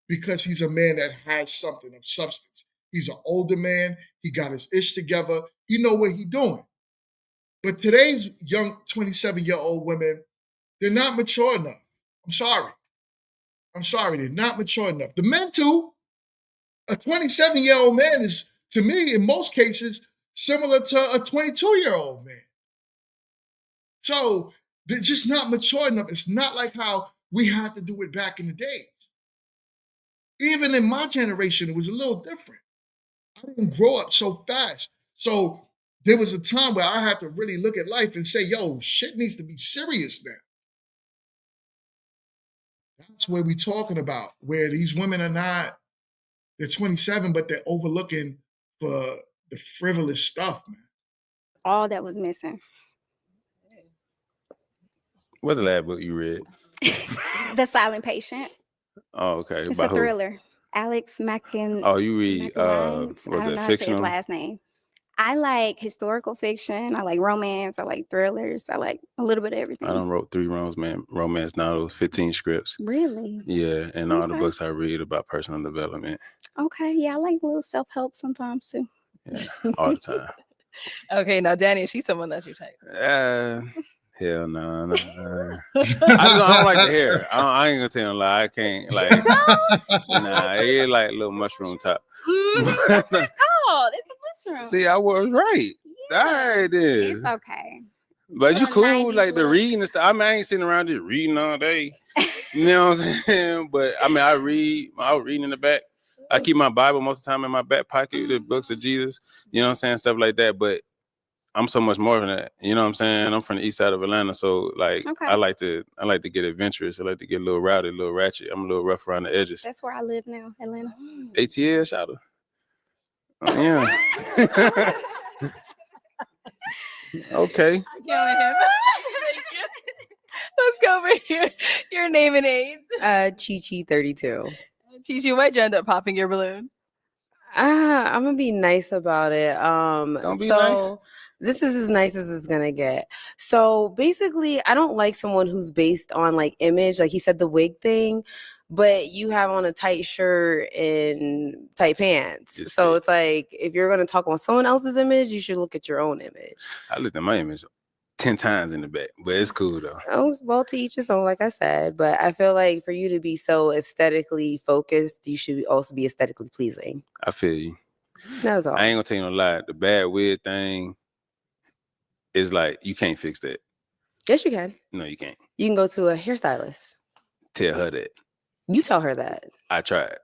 because he's a man that has something of substance. He's an older man. He got his ish together. He know what he doing. But today's young 27-year-old women, they're not mature enough. I'm sorry. They're not mature enough. The men too. A 27-year-old man is, to me, in most cases, similar to a 22-year-old man. So they're just not mature enough. It's not like how we had to do it back in the days. Even in my generation, it was a little different. I didn't grow up so fast. So there was a time where I had to really look at life and say, yo, shit needs to be serious now. That's what we're talking about, where these women are not, they're 27, but they're overlooking for the frivolous stuff, man. All that was missing. What's the last book you read? The Silent Patient. Oh, okay. It's By a who? thriller. Alex Macken. Oh, you read, was was it how to say fictional? his last name. I like historical fiction. I like romance. I like thrillers. I like a little bit of everything. I done wrote 3 romance novels, 15 scripts. Really? Yeah, and all the Okay. books I read about personal development. Okay. Yeah, I like a little self-help sometimes too. Yeah, all the time. Okay, now Danny, is she someone that's your type? Hell no. I don't like the hair. I ain't gonna tell you a lie. I can't like. Nah, it like a little mushroom top. That's what it's called. It's a mushroom. See, I was right. All right, then. It's okay. But you Little cool, 90s like the look. reading and stuff. I mean, I ain't sitting around just reading all day. You know what I'm saying? But I mean, I was reading in the back. I keep my Bible most of the time in my back pocket, the books of Jesus. You know what I'm saying? Stuff like that. But I'm so much more than that. You know what I'm saying? I'm from the east side of Atlanta, so like Okay. I like to get adventurous. I like to get a little rowdy, a little ratchet. I'm a little rough around the edges. That's where I live now, Atlanta. ATL, shout out. Oh, yeah. Okay. Let's go over here. Your name and age. Chi 32. Chi, why'd you end up popping your balloon? I'm gonna be nice about it. Don't be so nice. this is as nice as it's gonna get. So basically, I don't like someone who's based on like image, like he said the wig thing, but you have on a tight shirt and tight pants. So it's like if you're gonna talk on someone else's image, you should look at your own image. I looked at my image 10 times in the back, but it's cool though. Oh, well, to each his own, like I said. But I feel like for you to be so aesthetically focused, you should also be aesthetically pleasing. I feel you. That's all. I ain't gonna tell you no lie. The bad wig thing is like you can't fix that. Yes, you can. No, you can't. You can go to a hairstylist. Tell her that. You tell her that. I tried.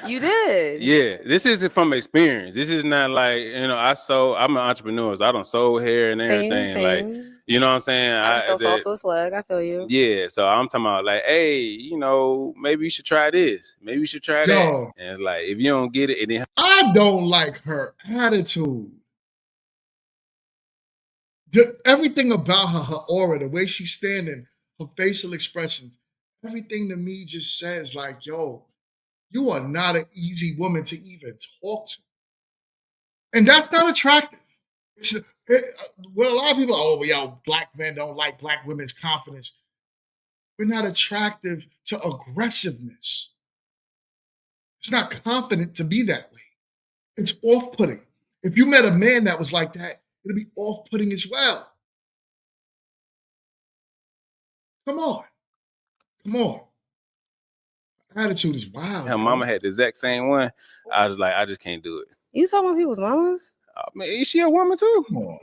You did. Yeah, this isn't from experience. This is not like, I'm an entrepreneur, so I done sold hair and Same, everything. same. Like, you know what I'm saying? I just sell salt to a slug. I feel you. Yeah, so I'm talking about like, hey, maybe you should try this. Maybe you should try Yo. that. And like, if you don't get it, and then I don't like her attitude. Everything about her aura, the way she's standing, her facial expressions, everything to me just says like, yo, you are not an easy woman to even talk to. And that's not attractive. What a lot of people, black men don't like black women's confidence. We're not attractive to aggressiveness. It's not confident to be that way. It's off-putting. If you met a man that was like that, it'll be off-putting as well. Come on. Attitude is wild. her mama had the exact same one, I was like, I just can't do it. You talking about people's mamas? Man, is she a woman too? Come on.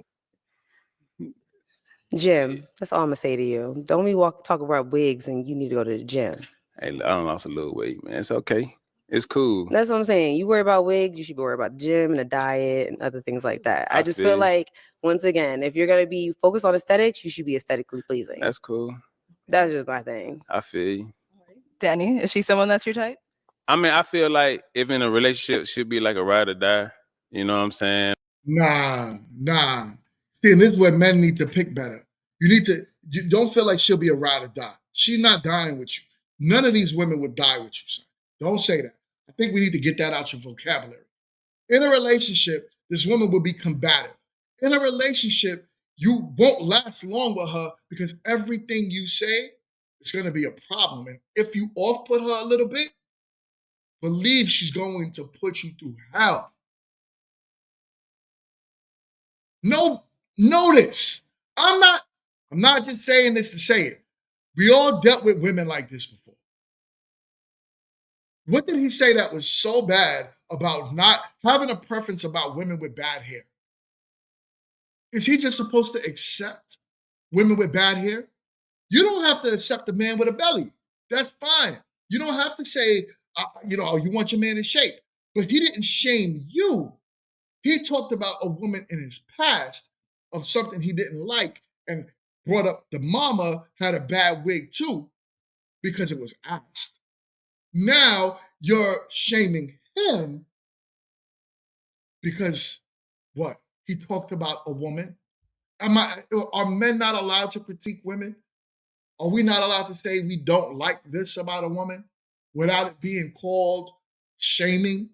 Jim, that's all I'm gonna say to you. Don't be talk about wigs and you need to go to the gym. Hey, I done lost a little weight, man. It's okay. It's cool. That's what I'm saying. You worry about wigs, you should be worried about the gym and the diet and other things like that. I just feel feel like, once again, if you're gonna be focused on aesthetics, you should be aesthetically pleasing. That's cool. That's just my thing. I feel you. Danny, is she someone that's your type? I mean, I feel like if in a relationship, it should be like a ride or die. You know what I'm saying? Nah. See, and this is where men need to pick better. You don't feel like she'll be a ride or die. She's not dying with you. None of these women would die with you, son. Don't say that. I think we need to get that out your vocabulary. In a relationship, this woman will be combative. In a relationship, you won't last long with her because everything you say is going to be a problem. And if you off-put her a little bit, believe she's going to put you through hell. Know this. I'm not just saying this to say it. We all dealt with women like this before. What did he say that was so bad about not having a preference about women with bad hair? Is he just supposed to accept women with bad hair? You don't have to accept a man with a belly. That's fine. You don't have to say, you want your man in shape. But he didn't shame you. He talked about a woman in his past of something he didn't like and brought up the mama had a bad wig too because it was asked. Now you're shaming him because what? He talked about a woman. Are men not allowed to critique women? Are we not allowed to say we don't like this about a woman without it being called shaming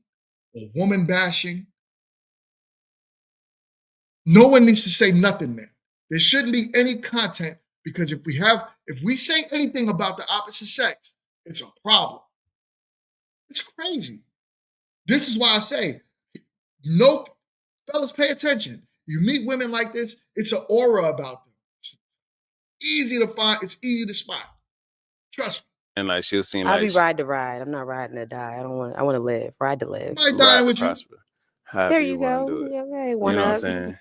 or woman bashing? No one needs to say nothing there. There shouldn't be any content because if we say anything about the opposite sex, it's a problem. It's crazy. This is why I say, no, fellas, pay attention. You meet women like this, it's an aura about them. It's easy to find, it's easy to spot. Trust me. And like she'll seem I'll like be ride to ride. I'm not riding to die. I want to live. Ride to live. Might die with you. prosper. However There you you want to go. do it. Yeah, okay. You One know what I'm up. saying?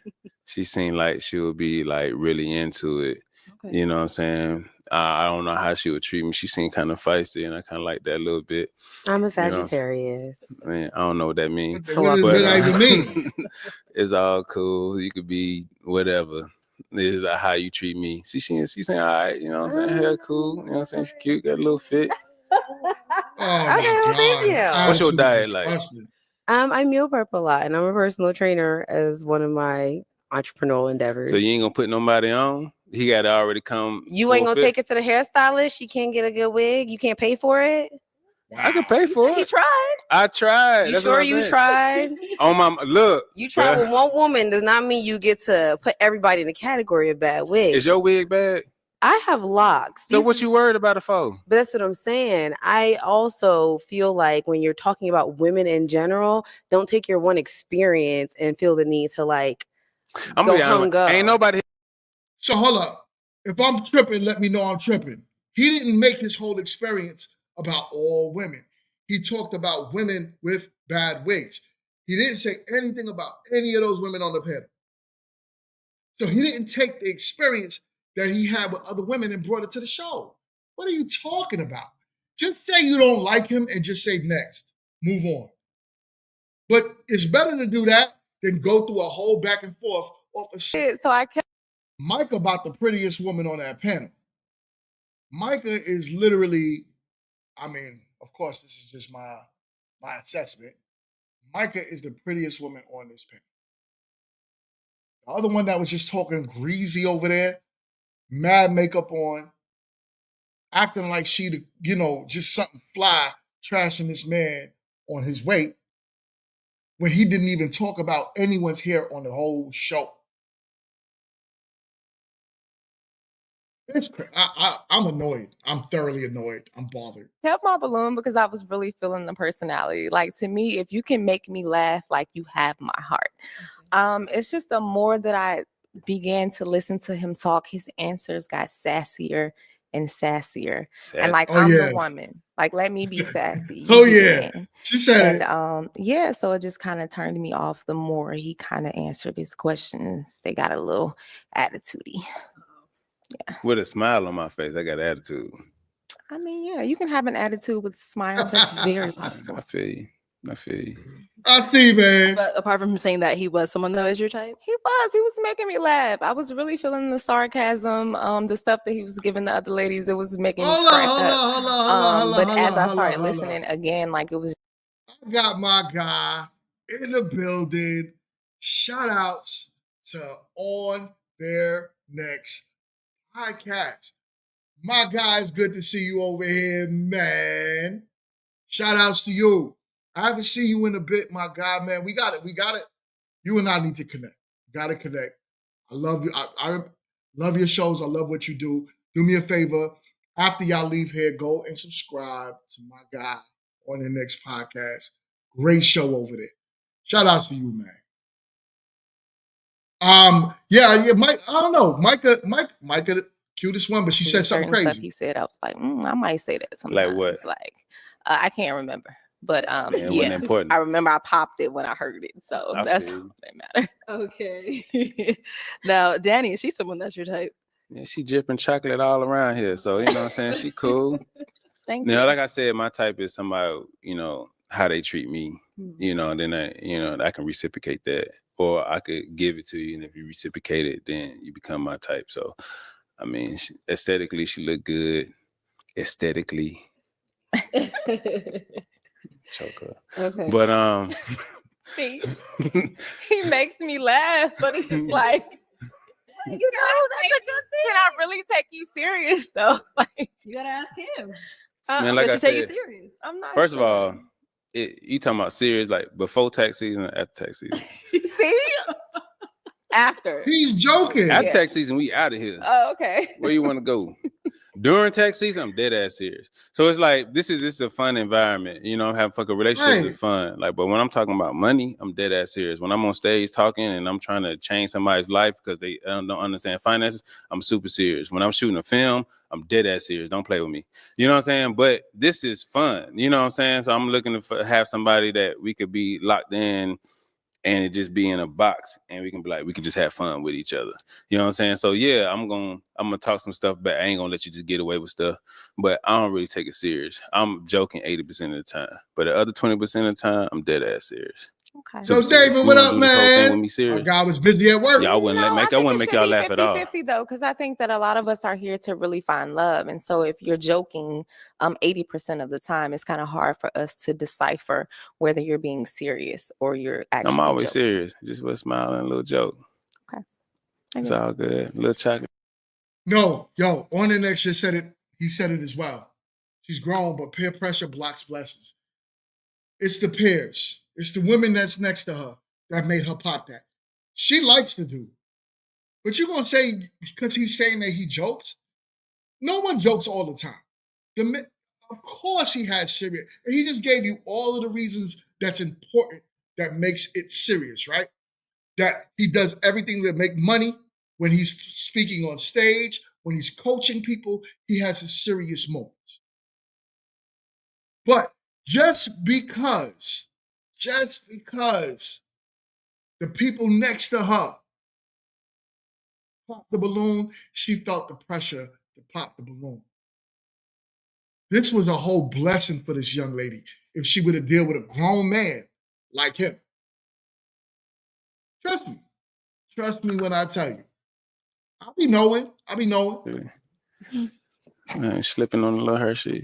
She seemed like she would be like really into it. Okay. You know what I'm saying? I don't know how she would treat me. She seemed kind of feisty, and I kind of like that a little bit. I'm a You know what I'm Sagittarius. saying? I don't know what that means. What does that even mean? It's all cool. You could be whatever. This is how you treat me. She's saying, all right, you know what I'm saying? Hair cool. You know what I'm saying? She cute, got a little fit. Oh Okay, well, thank you. What's your Attitude is diet like? disgusting. I meal prep a lot, and I'm a personal trainer as one of my entrepreneurial endeavors. So you ain't gonna put nobody on? He got to already come. You ain't gonna take it to the hairstylist? You can't get a good wig? You can't pay for it? I can pay for it. He tried. I tried. You That's sure what I'm you saying. tried? On my look. You tried with one woman does not mean you get to put everybody in the category of bad wigs. Is your wig bad? I have locks. So what you worried about it for? But that's what I'm saying. I also feel like when you're talking about women in general, don't take your one experience and feel the need to like I'm go gonna be honest, hung up. ain't nobody. So hold up. If I'm tripping, let me know I'm tripping. He didn't make his whole experience about all women. He talked about women with bad wigs. He didn't say anything about any of those women on the panel. So he didn't take the experience that he had with other women and brought it to the show. What are you talking about? Just say you don't like him and just say next. Move on. But it's better to do that than go through a whole back and forth off of shit. So I kept Micah about the prettiest woman on that panel. Micah is literally, I mean, of course, this is just my assessment. Micah is the prettiest woman on this panel. The other one that was just talking greasy over there, mad makeup on, acting like she, just something fly, trashing this man on his weight when he didn't even talk about anyone's hair on the whole show. It's I'm annoyed. I'm thoroughly annoyed. I'm bothered. kept my balloon because I was really feeling the personality. Like to me, if you can make me laugh, like you have my heart. It's just the more that I began to listen to him talk, his answers got sassier and sassier. And like I'm the woman. Like let me be sassy. You be the man. She said And yeah, so it just kind of turned me off the more he kind of answered his questions. They got a little attitude-y. Yeah. With a smile on my face, I got attitude. I mean, yeah, you can have an attitude with a smile. That's very possible. I feel you. I see, man. But apart from saying that he was someone that was your type? He was making me laugh. I was really feeling the sarcasm, the stuff that he was giving the other ladies. It was making me crack up. But as I started listening again, like it was. I got my guy in the building. Shout outs to On Their Next podcast. My guy, it's good to see you over here, man. Shout outs to you. I haven't seen you in a bit, my guy, man. We got it. You and I need to connect. Gotta connect. I love you. I love your shows. I love what you do. Do me a favor. After y'all leave here, go and subscribe to my guy on the next podcast. Great show over there. Shout out to you, man. Yeah, Mike. I don't know, Micah, the cutest one, but she said something crazy. Stuff he said, I was like, I might say that sometimes. Like what? Like, I can't remember, but it wasn't important. I remember I popped it when I heard it, so that's all that matters. Okay. Now, Danny, is she someone that's your type? Yeah, she dripping chocolate all around here, so you know what I'm saying. She cool. Thank you. you. Like I said, my type is somebody, how they treat me. Then I can reciprocate that, or I could give it to you, and if you reciprocate it, then you become my type. So, I mean, aesthetically, she look good. Aesthetically, choker. Okay. But See, he makes me laugh, but it's just like, that's a good thing. Can I really take you serious though? Like, you gotta ask him. Man, like I take you said, serious. I'm not. First of all, you talking about serious like before tax season or after tax season? See, after. He's joking. After tax season, we out of here. Oh, okay. Where you want to go? During tax season, I'm dead ass serious. So it's like this is a fun environment. I'm having fucking relationships is fun. Like, but when I'm talking about money, I'm dead ass serious. When I'm on stage talking and I'm trying to change somebody's life because they don't understand finances, I'm super serious. When I'm shooting a film, I'm dead ass serious. Don't play with me. You know what I'm saying? But this is fun. You know what I'm saying? So I'm looking to have somebody that we could be locked in and it just be in a box and we can be like, we can just have fun with each other. You know what I'm saying? So yeah, I'm gonna talk some stuff back. I ain't gonna let you just get away with stuff, but I don't really take it serious. I'm joking 80% of the time, but the other 20% of the time, I'm dead ass serious. Okay. So David, what up, man? With me serious? Our guy was busy at work. Yeah, I wouldn't make y'all laugh at all. 50-50 though, because I think that a lot of us are here to really find love. And so if you're joking 80% of the time, it's kind of hard for us to decipher whether you're being serious or you're actually I'm always joking. serious. Just with a smile and a little joke. Okay. It's all good. A little chocolate. No, on the next shit said it. He said it as well. She's grown, but peer pressure blocks blessings. It's the peers. It's the women that's next to her that made her pop that. She likes the dude. But you're going to say, because he's saying that he jokes? No one jokes all the time. Of course he had serious. And he just gave you all of the reasons that's important that makes it serious, right? That he does everything to make money. When he's speaking on stage, when he's coaching people, he has a serious moment. But just because the people next to her popped the balloon, she felt the pressure to pop the balloon. This was a whole blessing for this young lady if she would have dealt with a grown man like him. Trust me. Trust me when I tell you. I'll be knowing. Slipping on a little Hershey.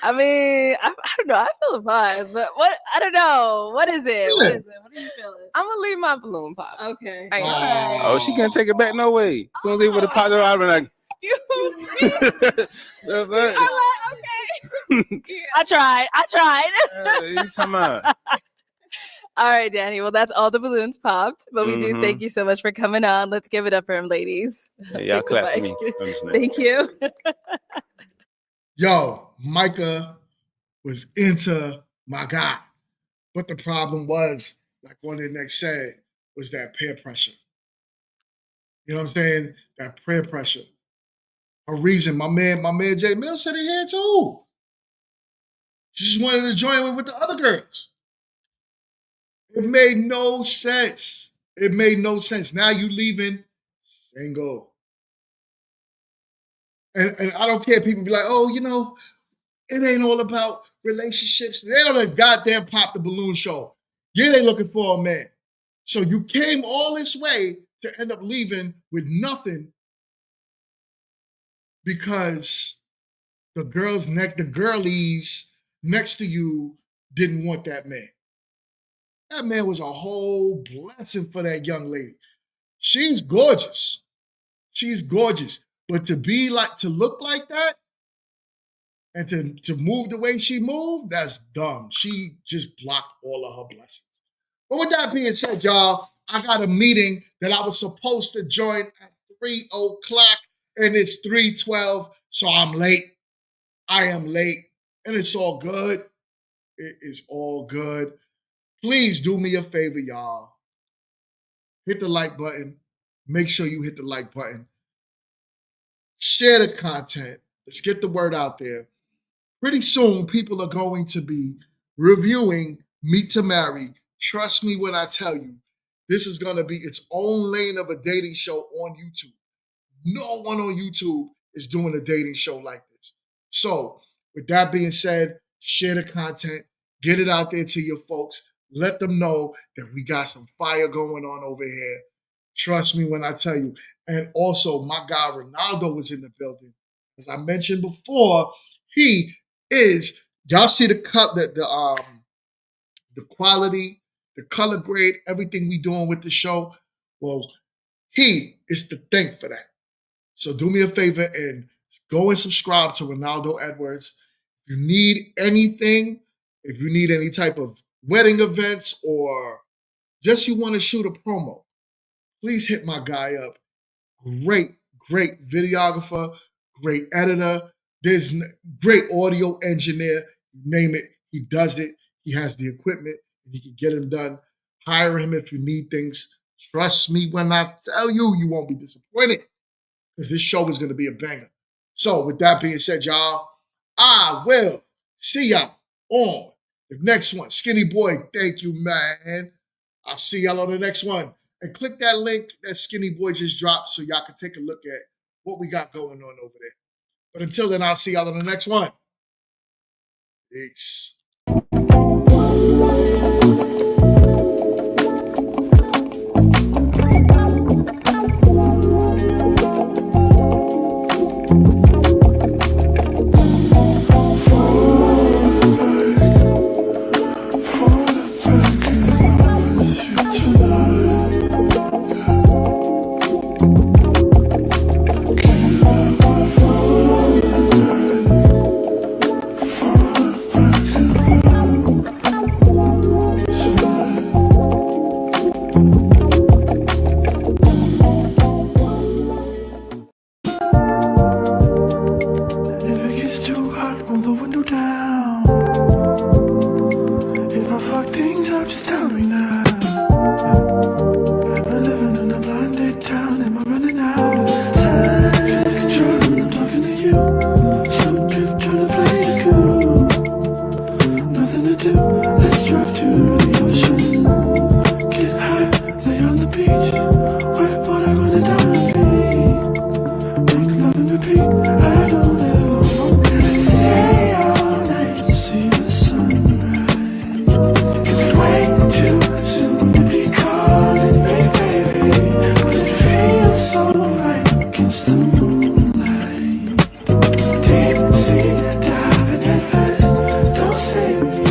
I mean, I don't know. I feel the vibe, but I don't know. What is it? What are you feeling? I'm gonna leave my balloon pop. Okay. Oh, she can't take it back no way. As soon as they would have popped it, I'd be like, okay. I tried. You talking about? All right, Danny. Well, that's all the balloons popped, but we do Mhm. thank you so much for coming on. Let's give it up for him, ladies. Hey, y'all Take the clap for me. mic. Thank you. Yo, Micah was into my guy. But the problem was, like one of the next said, was that peer pressure. You know what I'm saying? That peer pressure. A reason my man Jay Mills said he had too. She just wanted to join with the other girls. It made no sense. Now you leaving single. And I don't care. People be like, oh, it ain't all about relationships. They don't goddamn pop the balloon show. Yeah, they looking for a man. So you came all this way to end up leaving with nothing because the girlies next to you didn't want that man. That man was a whole blessing for that young lady. She's gorgeous. But to look like that And to move the way she moved, that's dumb. She just blocked all of her blessings. But with that being said, y'all, I got a meeting that I was supposed to join at 3 o'clock, and it's 3:12, so I'm late. I am late, and it's all good. It is all good. Please do me a favor, y'all. Hit the like button. Make sure you hit the like button. Share the content. Let's get the word out there. Pretty soon, people are going to be reviewing Meet to Marry. Trust me when I tell you, this is going to be its own lane of a dating show on YouTube. No one on YouTube is doing a dating show like this. So, with that being said, share the content, get it out there to your folks. Let them know that we got some fire going on over here. Trust me when I tell you. And also, my guy Ronaldo was in the building. As I mentioned before, he is. Y'all see the quality, the color grade, everything we doing with the show. Well, he is to thank for that. So do me a favor and go and subscribe to Ronaldo Edwards. If you need anything, if you need any type of wedding events or just you want to shoot a promo, please hit my guy up. Great videographer, great editor. There's great audio engineer. You name it, he does it. He has the equipment and he can get them done. Hire him if you need things. Trust me when I tell you, you won't be disappointed because this show is going to be a banger. So with that being said, y'all, I will see y'all on the next one. Skinny Boy, thank you, man. I'll see y'all on the next one. And click that link that Skinny Boy just dropped so y'all can take a look at what we got going on over there. But until then, I'll see y'all on the next one. Peace. If it gets too hot, roll the window down. If I fuck things up, just tell me now. We're living in a blinded town, am I running out of time? Feeling control when I'm talking to you. Slow trip, trying to play it cool. Nothing to do, let's drive to the ocean. Get high, lay on the beach. Wet water running down my feet. Make love and repeat, I don't ever want to stay all night to see the sunrise. It's way too soon to be calling, baby, but it feels so right against the moonlight. Deep sea diving head first, don't save me.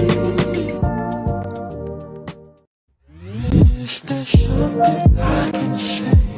Is there something I can say?